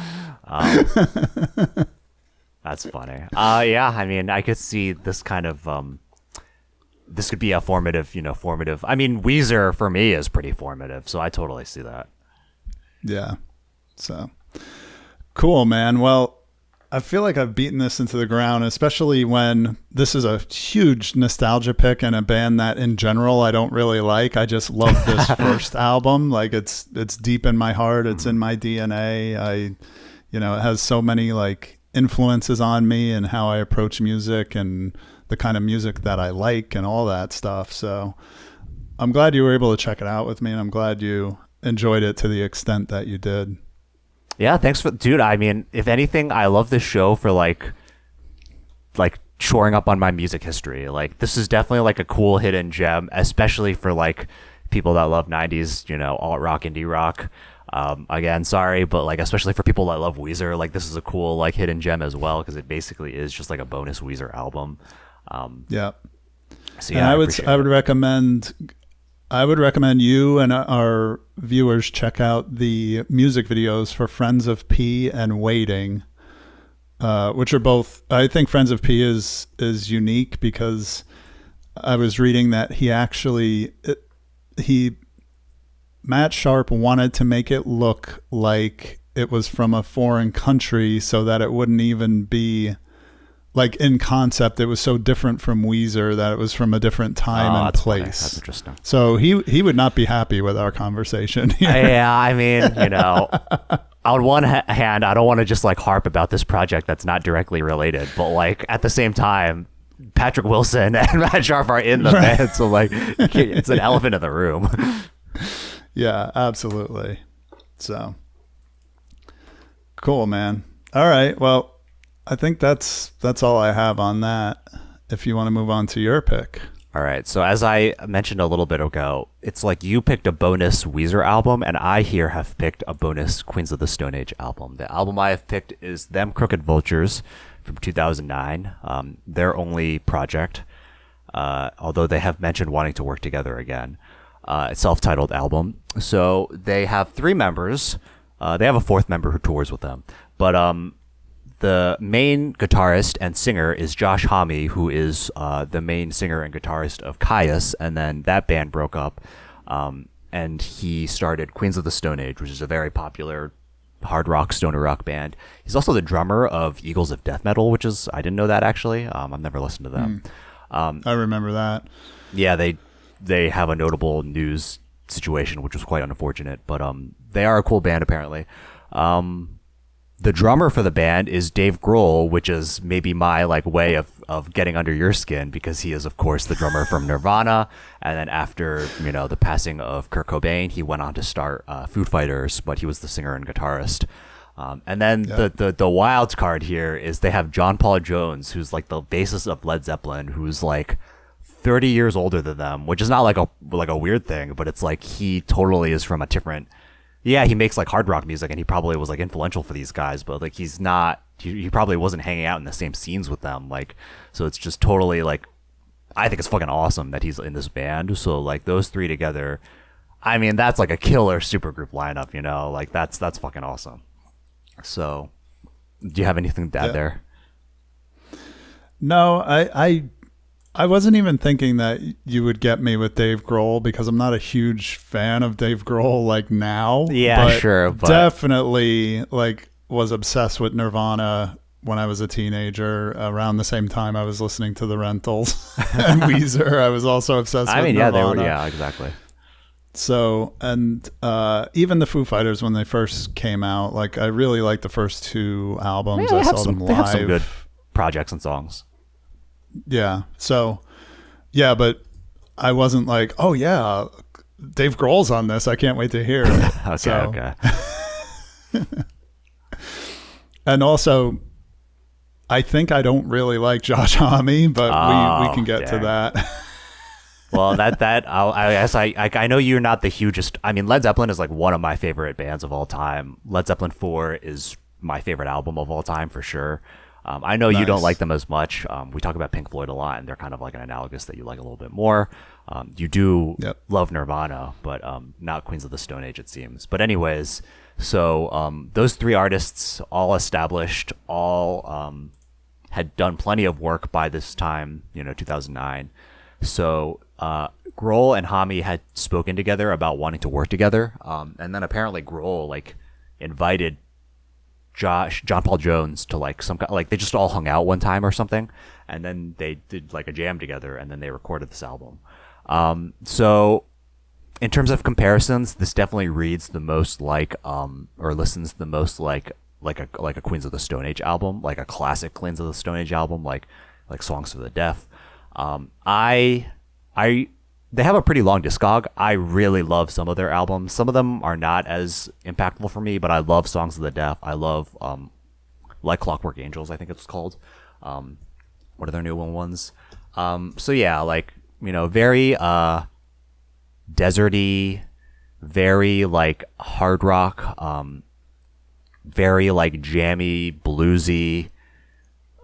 That's funny. Yeah, I mean, I could see this kind of this could be a formative. I mean, Weezer for me is pretty formative, so I totally see that. Yeah. So cool, man. Well, I feel like I've beaten this into the ground, especially when this is a huge nostalgia pick and a band that in general I don't really like. I just love this first album. Like it's deep in my heart. It's in my DNA. It has so many like influences on me and how I approach music and the kind of music that I like and all that stuff. So I'm glad you were able to check it out with me, and I'm glad you enjoyed it to the extent that you did. Yeah, thanks dude. I mean, if anything, I love this show for like shoring up on my music history. Like this is definitely like a cool hidden gem, especially for like people that love 90s, alt rock, indie rock. Again, sorry, but like especially for people that love Weezer, like this is a cool like hidden gem as well because it basically is just like a bonus Weezer album. Yeah. So And yeah, I would recommend you and our viewers check out the music videos for Friends of P and Waiting, which are both. I think Friends of P is unique because I was reading that Matt Sharp wanted to make it look like it was from a foreign country so that it wouldn't even be like in concept. It was so different from Weezer that it was from a different time and place. Funny. That's interesting. So he would not be happy with our conversation here. Yeah, I mean, on one hand, I don't want to just like harp about this project that's not directly related, but like at the same time, Patrick Wilson and Matt Sharp are in the band, so like it's an elephant in the room. Yeah, absolutely. So cool, man. All right. Well, I think that's all I have on that. If you want to move on to your pick. All right. So as I mentioned a little bit ago, it's like you picked a bonus Weezer album, and I here have picked a bonus Queens of the Stone Age album. The album I have picked is Them Crooked Vultures from 2009, their only project, although they have mentioned wanting to work together again. Self-titled album. So they have 3 members. They have a 4th member who tours with them. But the main guitarist and singer is Josh Homme, who is the main singer and guitarist of Caius, and then that band broke up, and he started Queens of the Stone Age, which is a very popular hard rock, stoner rock band. He's also the drummer of Eagles of Death Metal, which is, I didn't know that actually. I've never listened to them. I remember that. Yeah, they have a notable news situation, which was quite unfortunate, but they are a cool band apparently. The drummer for the band is Dave Grohl, which is maybe my like way of getting under your skin because he is of course the drummer from Nirvana, and then after the passing of Kurt Cobain, he went on to start Foo Fighters, but he was the singer and guitarist. And then the wild card here is they have John Paul Jones, who's like the bassist of Led Zeppelin, who's like 30 years older than them, which is not like a weird thing, but it's like he totally is from a different. Yeah, he makes like hard rock music, and he probably was like influential for these guys, but like he's not. He probably wasn't hanging out in the same scenes with them. Like, so it's just totally like. I think it's fucking awesome that he's in this band. So like those 3 together, I mean that's like a killer supergroup lineup. Like that's fucking awesome. So, do you have anything to add there? No, I wasn't even thinking that you would get me with Dave Grohl because I'm not a huge fan of Dave Grohl like now. Yeah, sure. But definitely like was obsessed with Nirvana when I was a teenager. Around the same time I was listening to The Rentals and Weezer. I was also obsessed with Nirvana. Yeah, exactly. So, and even the Foo Fighters when they first came out, like I really liked the first 2 albums. I saw them live. They have some good projects and songs. Yeah. So, yeah, but I wasn't like, oh yeah, Dave Grohl's on this. I can't wait to hear it. Okay. And also, I think I don't really like Josh Homme, but we can get to that. Well, I know you're not the hugest. I mean, Led Zeppelin is like one of my favorite bands of all time. Led Zeppelin 4 is my favorite album of all time for sure. I know you don't like them as much. We talk about Pink Floyd a lot, and they're kind of like an analogous that you like a little bit more. You do love Nirvana, but not Queens of the Stone Age, it seems. But anyways, so those 3 artists, all established, all had done plenty of work by this time, 2009. So Grohl and Homme had spoken together about wanting to work together, and then apparently Grohl like invited John Paul Jones to like some like they just all hung out one time or something, and then they did like a jam together, and then they recorded this album. So in terms of comparisons, this definitely reads the most like or listens the most like a Queens of the Stone Age album, like a classic Queens of the Stone Age album, like Songs for the Deaf. They have a pretty long discog. I really love some of their albums. Some of them are not as impactful for me, but I love Songs of the Deaf. I love Like Clockwork Angels, I think it's called. What are their new ones? So yeah, like very deserty, very like hard rock, very like jammy, bluesy.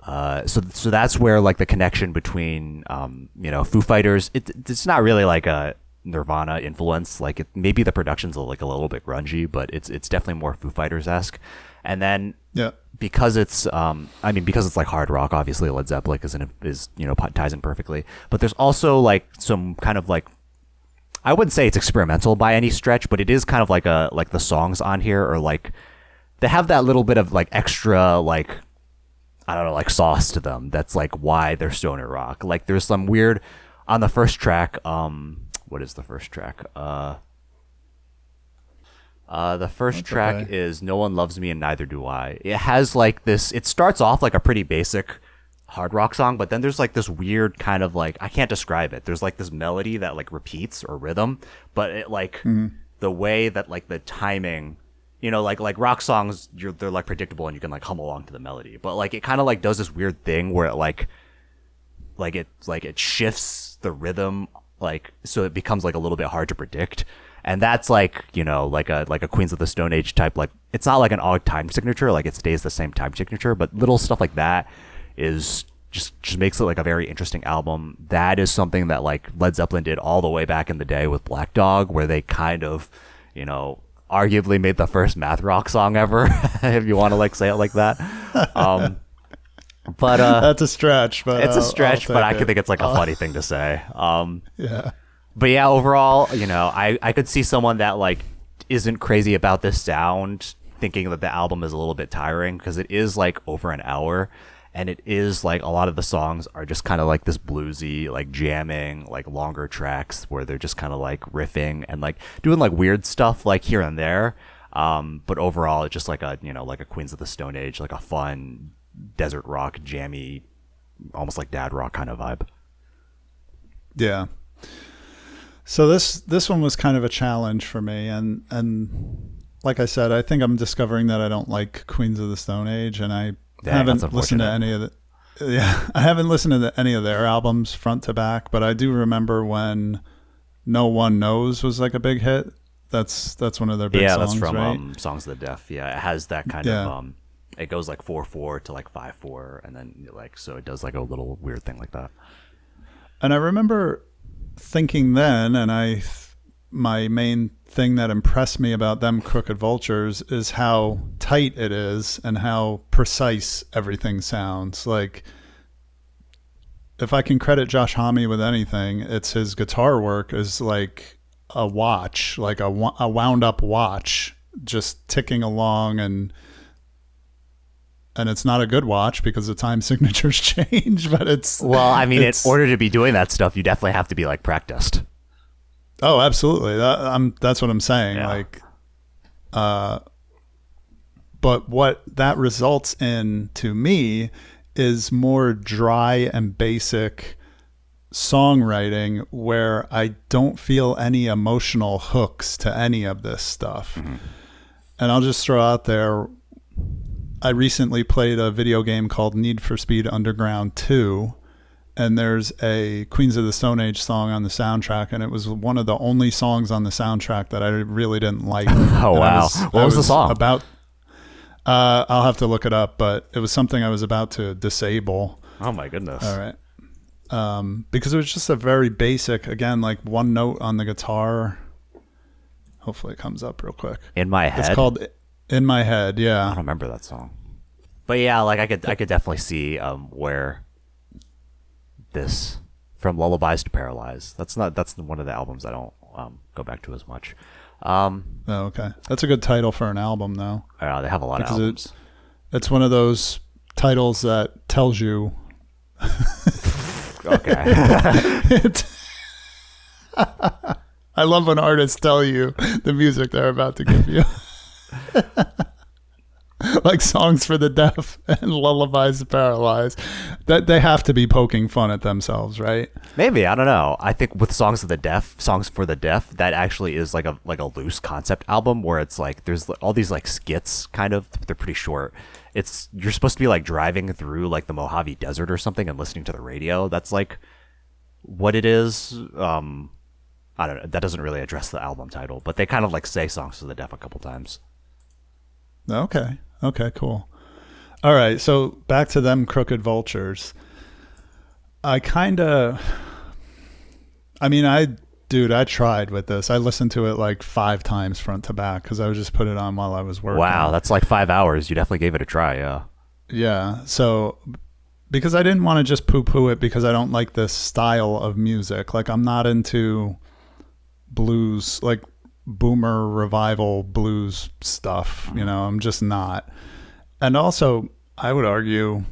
So that's where like the connection between Foo Fighters. It's not really like a Nirvana influence. Like maybe the production's like a little bit grungy, but it's definitely more Foo Fighters esque. And then because it's because it's like hard rock, obviously Led Zeppelin ties in perfectly. But there's also like some kind of like, I wouldn't say it's experimental by any stretch, but it is kind of like the songs on here are like, they have that little bit of like extra like, I don't know, like sauce to them. That's like why they're stoner rock. Like there's some weird on the first track. What is the first track? The first track is "No One Loves Me and Neither Do I." It has like this. It starts off like a pretty basic hard rock song, but then there's like this weird kind of like, I can't describe it. There's like this melody that like repeats or rhythm, but it like the way that like the timing. Like rock songs, they're like predictable and you can like hum along to the melody. But like it kind of like does this weird thing where it shifts the rhythm, like so it becomes like a little bit hard to predict. And that's like like a Queens of the Stone Age type. Like it's not like an odd time signature, like it stays the same time signature. But little stuff like that is just makes it like a very interesting album. That is something that like Led Zeppelin did all the way back in the day with Black Dog, where they kind of arguably made the first math rock song ever, if you want to like say it like that. But that's a stretch. But it's a stretch, but I think it's like a funny thing to say. Yeah. But yeah, overall, I could see someone that like isn't crazy about this sound thinking that the album is a little bit tiring, because it is like over an hour. And it is like a lot of the songs are just kind of like this bluesy, like jamming, like longer tracks where they're just kind of like riffing and like doing like weird stuff like here and there. But overall, it's just like a Queens of the Stone Age, like a fun desert rock, jammy, almost like dad rock kind of vibe. Yeah. So this one was kind of a challenge for me, and like I said, I think I'm discovering that I don't like Queens of the Stone Age, and I haven't listened to any of the. Yeah, I haven't listened to any of their albums front to back, but I do remember when "No One Knows" was like a big hit. That's one of their big songs. Yeah, that's from right? Songs of the Deaf. Yeah, it has that kind of. It goes like 4/4 to like 5/4, and then like so it does like a little weird thing like that. And I remember thinking then, and my main thing that impressed me about them Crooked Vultures is how tight it is and how precise everything sounds. Like, if I can credit Josh Homme with anything, it's his guitar work is like a watch, like a wound up watch, just ticking along, and it's not a good watch because the time signatures change, but it's... Well, I mean, in order to be doing that stuff, you definitely have to be like practiced. Oh, absolutely. That's what I'm saying. Yeah. Like, but what that results in to me is more dry and basic songwriting where I don't feel any emotional hooks to any of this stuff. Mm-hmm. And I'll just throw out there, I recently played a video game called Need for Speed Underground 2, and there's a Queens of the Stone Age song on the soundtrack, and it was one of the only songs on the soundtrack that I really didn't like. Oh, wow. What was the song? About, I'll have to look it up, but it was something I was about to disable. Oh, my goodness. All right. Because it was just a very basic, again, like one note on the guitar. Hopefully it comes up real quick. In My Head? It's called In My Head, yeah. I don't remember that song. But yeah, like I could definitely see where this, from Lullabies to Paralyze, that's one of the albums I don't go back to as much. Oh, okay. That's a good title for an album, though. Yeah, they have a lot of albums. It's one of those titles that tells you. Okay. I love when artists tell you the music they're about to give you. Like Songs for the Deaf and Lullabies to Paralyze. That they have to be poking fun at themselves, right? Maybe, I don't know. I think with Songs for the Deaf, that actually is like a loose concept album where it's like there's all these like skits kind of, they're pretty short. You're supposed to be like driving through like the Mojave Desert or something and listening to the radio. That's like what it is. I I don't know. That doesn't really address the album title, but they kind of like say Songs for the Deaf a couple times. Okay. Okay, cool. All right. So back to them Crooked Vultures. I tried with this. I listened to it like 5 times front to back because I would just put it on while I was working. Wow, that's like 5 hours. You definitely gave it a try, yeah. Yeah. So because I didn't want to just poo-poo it because I don't like this style of music. Like I'm not into blues, like boomer revival blues stuff. You know, I'm just not. And also, I would argue,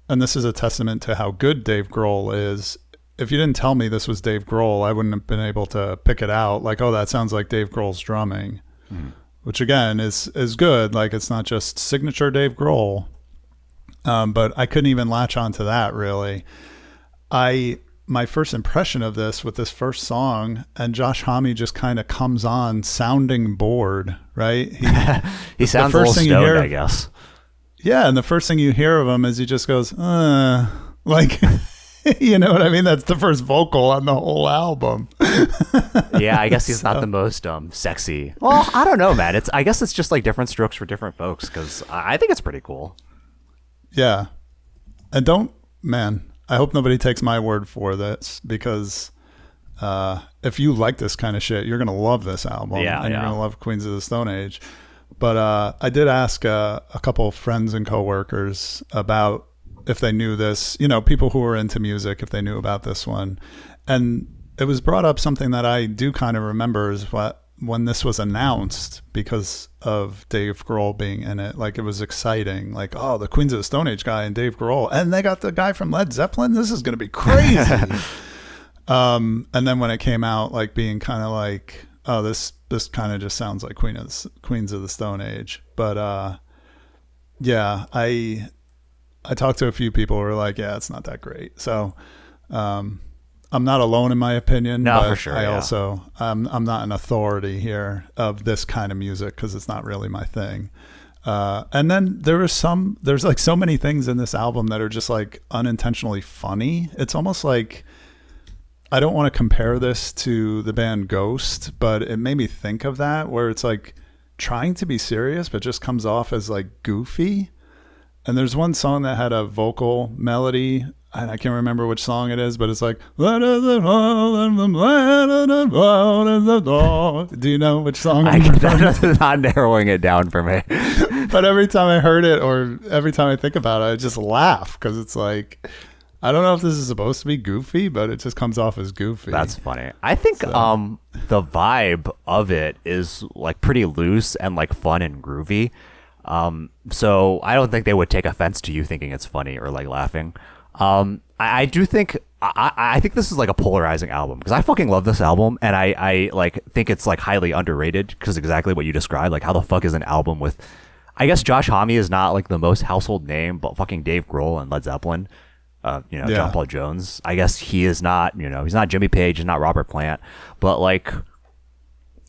and this is a testament to how good Dave Grohl is, if you didn't tell me this was Dave Grohl, I wouldn't have been able to pick it out. Like, oh, that sounds like Dave Grohl's drumming, which again is good. Like, it's not just signature Dave Grohl. But I couldn't even latch onto that really. My first impression of this with this first song, and Josh Homme just kind of comes on sounding bored, right? He sounds a little stoned, I guess. Yeah, and the first thing you hear of him is he just goes, like, you know what I mean? That's the first vocal on the whole album. Yeah, I guess he's not the most sexy. Well, I don't know, man. I guess it's just like different strokes for different folks, because I think it's pretty cool. Yeah. And I hope nobody takes my word for this, because if you like this kind of shit, you're going to love this album. Yeah, and you're going to love Queens of the Stone Age. But I did ask a couple of friends and coworkers about if they knew this, you know, people who were into music, if they knew about this one. And it was brought up something that I do kind of remember is when this was announced, because of Dave Grohl being in it, like it was exciting. Like, oh, the Queens of the Stone Age guy and Dave Grohl, and they got the guy from Led Zeppelin. This is going to be crazy. And then when it came out, like being kind of like, oh, this kind of just sounds like Queens of the Stone Age. But yeah, I talked to a few people who were like, yeah, it's not that great. So I'm not alone in my opinion. No, but for sure. I'm not an authority here of this kind of music because it's not really my thing. And then there's like so many things in this album that are just like unintentionally funny. It's almost like, I don't want to compare this to the band Ghost, but it made me think of that, where it's like trying to be serious, but just comes off as like goofy. And there's one song that had a vocal melody, and I can't remember which song it is, but it's like, do you know which song? That's not narrowing it down for me. But every time I heard it, or every time I think about it, I just laugh, because it's like, I don't know if this is supposed to be goofy, but it just comes off as goofy. That's funny. I think the vibe of it is like pretty loose and like fun and groovy. So I don't think they would take offense to you thinking it's funny or like laughing. I do think I think this is like a polarizing album, because I fucking love this album, and I like think it's like highly underrated, because exactly what you described. Like, how the fuck is an album with, I guess Josh Homme is not like the most household name, but fucking Dave Grohl and Led Zeppelin, John Paul Jones, I guess he is not, he's not Jimmy Page, he's not Robert Plant, but like,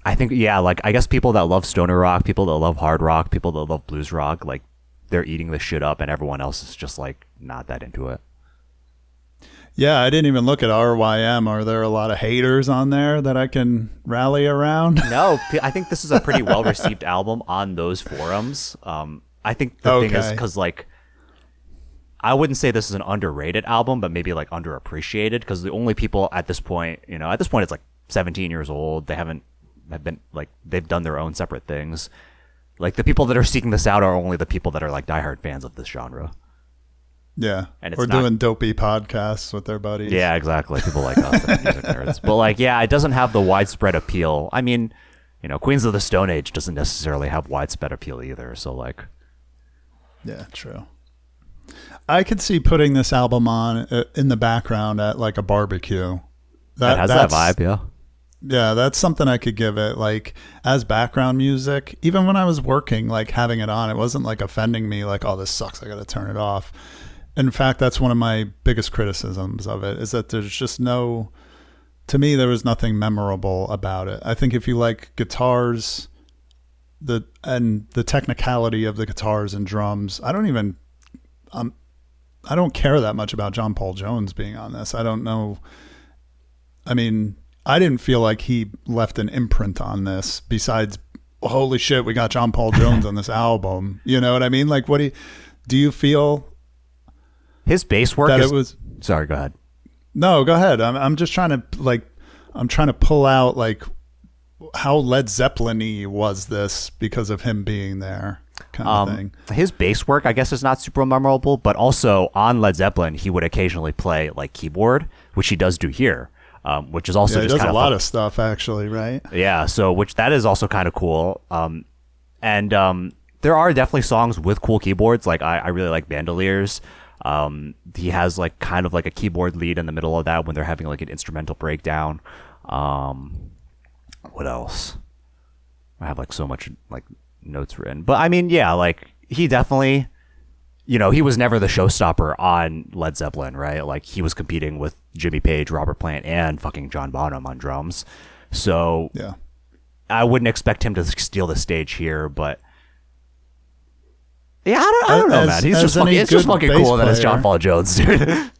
I think, yeah, like, I guess people that love stoner rock, people that love hard rock, people that love blues rock, like, they're eating this shit up, and everyone else is just like not that into it. Yeah, I didn't even look at RYM. Are there a lot of haters on there that I can rally around? No, I think this is a pretty well-received album on those forums. I think the thing is, because like, I wouldn't say this is an underrated album, but maybe like underappreciated, because the only people at this point, it's like 17 years old. They have been like, they've done their own separate things. Like, the people that are seeking this out are only the people that are like diehard fans of this genre. Yeah, and it's doing dopey podcasts with their buddies. Yeah, exactly. People like us that are music nerds. But like, yeah, it doesn't have the widespread appeal. I mean, Queens of the Stone Age doesn't necessarily have widespread appeal either. So like, yeah, true. I could see putting this album on in the background at like a barbecue. That has that vibe, yeah. Yeah, that's something I could give it, like, as background music. Even when I was working, like, having it on, it wasn't like offending me, like, oh, this sucks, I gotta turn it off. In fact, that's one of my biggest criticisms of it, is that there's just to me, there was nothing memorable about it. I think if you like guitars, the technicality of the guitars and drums, I don't care that much about John Paul Jones being on this. I don't know. I mean, I didn't feel like he left an imprint on this besides, holy shit, we got John Paul Jones on this album. You know what I mean? Like, do you feel his bass work that is, it was? Sorry, go ahead. No, go ahead. I'm just trying to pull out like how Led Zeppelin-y was this because of him being there, kind of thing. His bass work, I guess, is not super memorable, but also on Led Zeppelin, he would occasionally play like keyboard, which he does do here, which is also he just does kind a lot of stuff, actually, right? Yeah, so which that is also kind of cool. And there are definitely songs with cool keyboards. Like I really like Bandoliers. He has like kind of like a keyboard lead in the middle of that when they're having like an instrumental breakdown. What else? I have like so much like notes written, but I mean, yeah, like he definitely, he was never the showstopper on Led Zeppelin, right? Like he was competing with Jimmy Page, Robert Plant, and fucking John Bonham on drums. So yeah, I wouldn't expect him to steal the stage here, but yeah, I don't know, man. He's just fucking, it's just fucking cool that it's John Paul Jones, dude.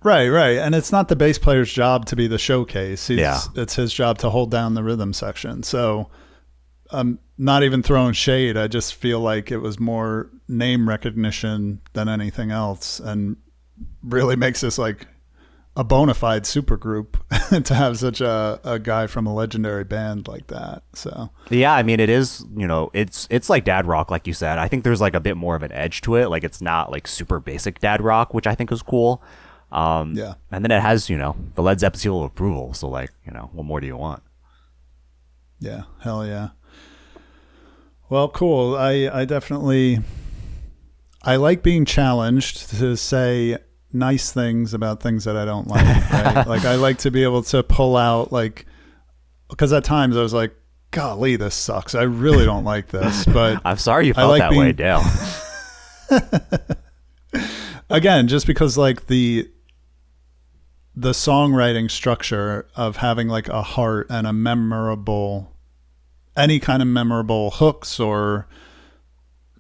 Right. And it's not the bass player's job to be the showcase. It's his job to hold down the rhythm section. So I'm not even throwing shade. I just feel like it was more name recognition than anything else, and really makes this like a bona fide supergroup to have such a guy from a legendary band like that. So yeah, I mean, it is, it's like dad rock, like you said. I think there's like a bit more of an edge to it. Like it's not like super basic dad rock, which I think is cool. Yeah. And then it has, the Led Zeppelin seal of approval. So like, what more do you want? Yeah. Hell yeah. Well, cool. I definitely, I like being challenged to say nice things about things that I don't like. Right? Like I like to be able to pull out like, because at times I was like, golly, this sucks. I really don't like this, but I'm sorry you felt that way, Dale. Again, just because like the songwriting structure of having like a heart and any kind of memorable hooks or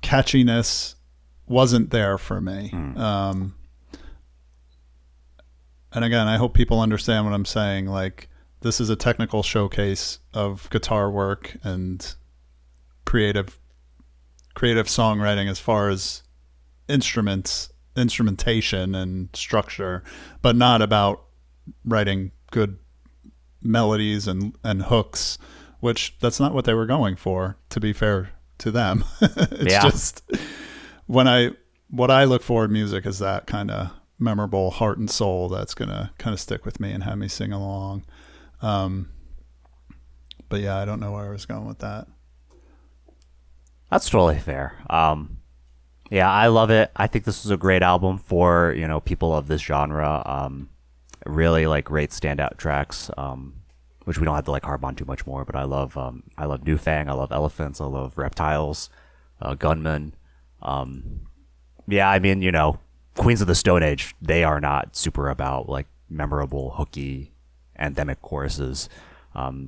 catchiness wasn't there for me. And again, I hope people understand what I'm saying. Like this is a technical showcase of guitar work and creative songwriting as far as instrumentation and structure, but not about writing good melodies and hooks, which that's not what they were going for, to be fair to them. It's just what I look for in music is that kind of memorable heart and soul that's gonna kind of stick with me and have me sing along. But yeah, I don't know where I was going with that. That's totally fair. Yeah, I love it. I think this is a great album for, people of this genre. Really like great standout tracks, which we don't have to like harp on too much more, but I love New Fang, I love Elephants, I love Reptiles, Gunman. Yeah, I mean, Queens of the Stone Age, they are not super about like memorable, hooky, anthemic choruses.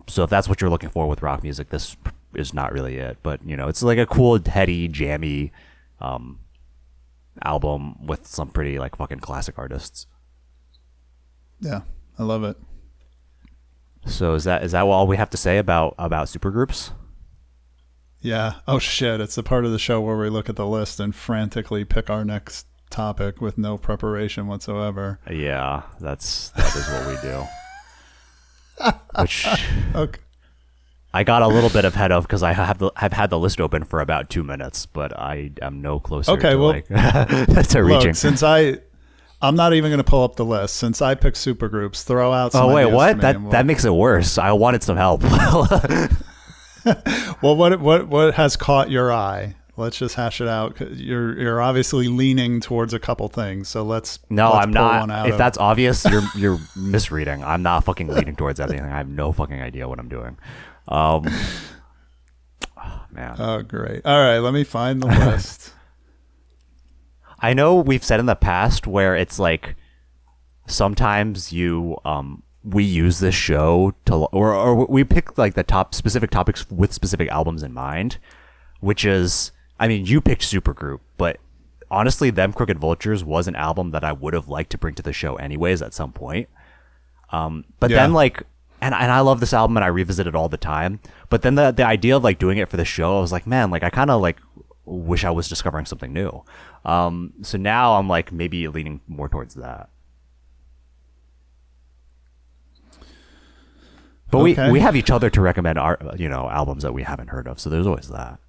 So if that's what you're looking for with rock music, this is not really it. But, it's like a cool, heady, jammy album with some pretty like fucking classic artists. Yeah, I love it. So is that all we have to say about supergroups? Yeah. Oh shit! It's the part of the show where we look at the list and frantically pick our next topic with no preparation whatsoever. Yeah, that is what we do. Which okay. I got a little bit ahead of because I have had the list open for about 2 minutes, but I am no closer to like to reaching. Look, since I'm not even going to pull up the list. Since I picked supergroups, throw out some wait, ideas what? For me That makes it worse. I wanted some help. Well, what has caught your eye? Let's just hash it out. You're obviously leaning towards a couple things, so let's. No, let's I'm pull not. one out If that's obvious, you're misreading. I'm not fucking leaning towards anything. I have no fucking idea what I'm doing. Man. Oh, great. All right, let me find the list. I know we've said in the past where it's like sometimes we use this show to or we pick like the specific topics with specific albums in mind, which is, I mean, you picked Supergroup, but honestly, Them Crooked Vultures was an album that I would have liked to bring to the show anyways at some point. But then like and I love this album and I revisit it all the time. But then the idea of like doing it for the show, I was like, man, like I kind of like wish I was discovering something new. So now I'm like maybe leaning more towards that. But we have each other to recommend our albums that we haven't heard of. So there's always that.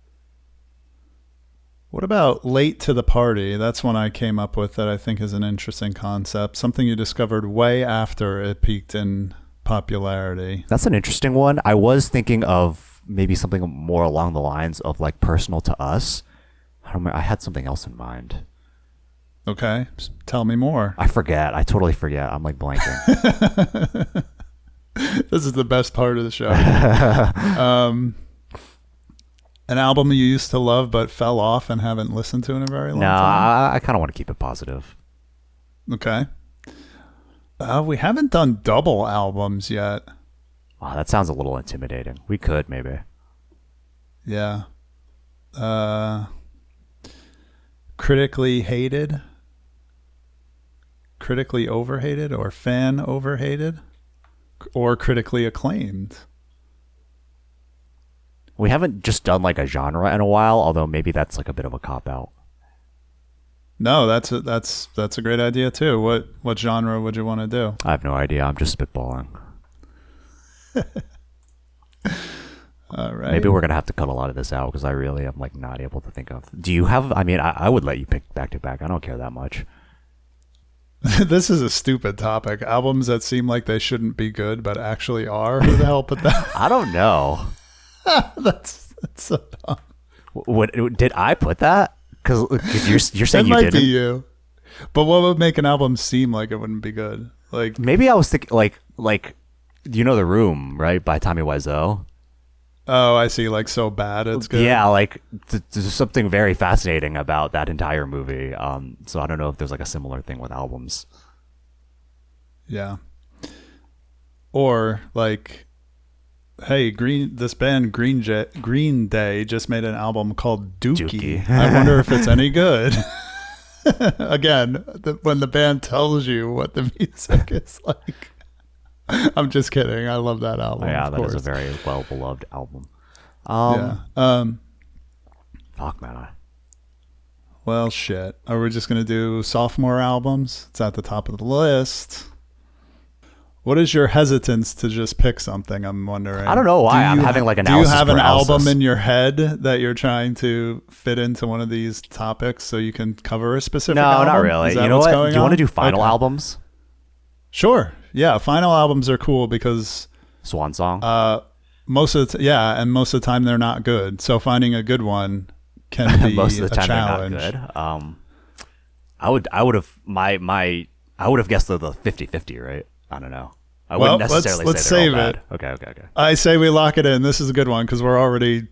What about Late to the Party? That's one I came up with that I think is an interesting concept. Something you discovered way after it peaked in popularity. That's an interesting one. I was thinking of maybe something more along the lines of like Personal to Us. I had something else in mind. Okay. Tell me more. I forget. I totally forget. I'm like blanking. This is the best part of the show. An album you used to love but fell off and haven't listened to in a very long time? I kind of want to keep it positive. Okay. We haven't done double albums yet. Wow, that sounds a little intimidating. We could, maybe. Yeah. Critically hated? Critically overhated? Or fan overhated? Or critically acclaimed? We haven't just done like a genre in a while, although maybe that's like a bit of a cop-out. No, that's a great idea too. What genre would you want to do? I have no idea. I'm just spitballing. All right. Maybe we're gonna have to cut a lot of this out because I really am like not able to think of. Do you have? I mean, I would let you pick back to back. I don't care that much. This is a stupid topic. Albums that seem like they shouldn't be good but actually are. Who the hell put that? I don't know. That's so dumb. What did I put that? Because you're saying it you might didn't. be you. But what would make an album seem like it wouldn't be good? Like maybe I was thinking like The Room, right, by Tommy Wiseau. Oh, I see. Like so bad it's good. Yeah, like there's something very fascinating about that entire movie. So I don't know if there's like a similar thing with albums. Yeah. Or like, hey, this band Green Day just made an album called Dookie. I wonder if it's any good. Again, when the band tells you what the music is like. I'm just kidding. I love that album. Yeah, that course. is a very well-beloved album. Yeah. Fuck, man. Well, shit. Are we just going to do sophomore albums? It's at the top of the list. What is your hesitance to just pick something? I'm wondering. I don't know why. I'm having like analysis. Do you have an paralysis. album in your head that you're trying to fit into one of these topics so you can cover a specific album? No, not really. You know what? Do you want to do final albums? Sure. Yeah, final albums are cool because Swan Song. Most of the time they're not good. So finding a good one can be most of the time a challenge. They're not good. I would have guessed the 50-50, right? I don't know. I wouldn't necessarily let's say they're all save bad. it. Okay. I say we lock it in. This is a good one because we're already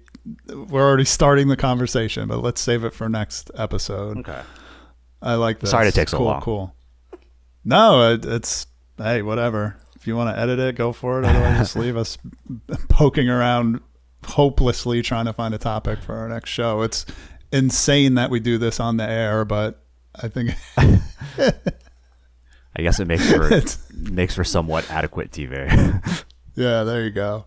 starting the conversation, but let's save it for next episode. Okay. I like this. Sorry to take so long. Cool. No, it's hey, whatever. If you want to edit it, go for it. Otherwise, just leave us poking around hopelessly trying to find a topic for our next show. It's insane that we do this on the air, but I think I guess it makes for somewhat adequate TV. Yeah, there you go.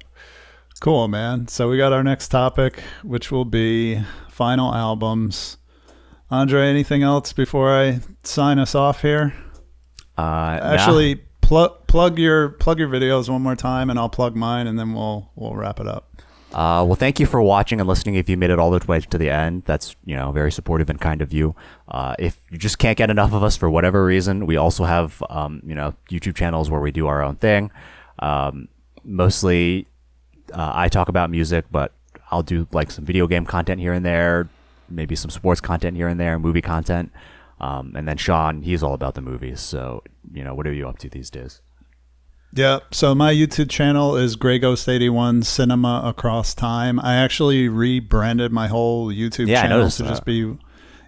Cool, man. So we got our next topic, which will be final albums. Andre, anything else before I sign us off here? Actually, plug your videos one more time, and I'll plug mine, and then we'll wrap it up. Well, thank you for watching and listening. If you made it all the way to the end, that's very supportive and kind of you. If you just can't get enough of us for whatever reason, we also have YouTube channels where we do our own thing. Mostly, I talk about music, but I'll do like some video game content here and there, maybe some sports content here and there, movie content. And then Shawn, he's all about the movies. So, what are you up to these days? Yeah. So my YouTube channel is Grey Ghost 81 Cinema Across Time. I actually rebranded my whole YouTube channel to just be.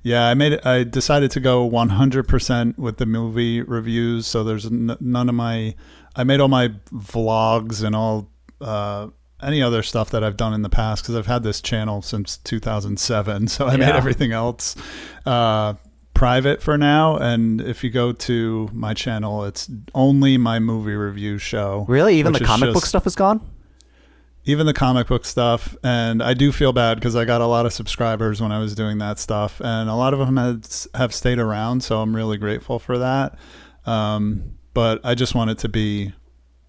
Yeah, I decided to go 100% with the movie reviews. So there's none of my. I made all my vlogs and all any other stuff that I've done in the past because I've had this channel since 2007. So I made everything else private for now, and if you go to my channel, it's only my movie review show. Really? Even the comic book stuff is gone? Even the comic book stuff. And I do feel bad because I got a lot of subscribers when I was doing that stuff, and a lot of them have stayed around, so I'm really grateful for that. But I just want it to be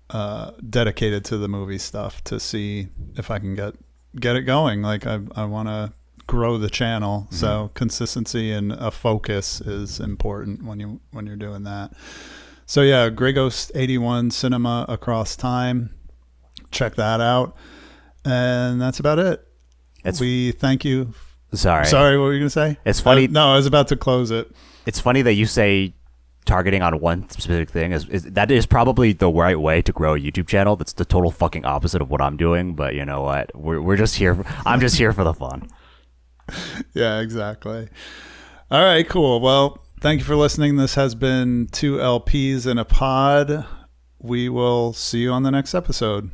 dedicated to the movie stuff to see if I can get it going. Like I want to grow the channel, so consistency and a focus is important when you're doing that. So yeah, Grey Ghost 81 Cinema Across Time, check that out, and that's about it. We thank you. Sorry, what were you gonna say? It's funny. No, I was about to close it. It's funny that you say targeting on one specific thing that is probably the right way to grow a YouTube channel. That's the total fucking opposite of what I'm doing, but you know what, we're just here. I'm just here for the fun. Yeah, exactly. All right, cool. Well, thank you for listening. This has been Two LPs in a Pod. We will see you on the next episode.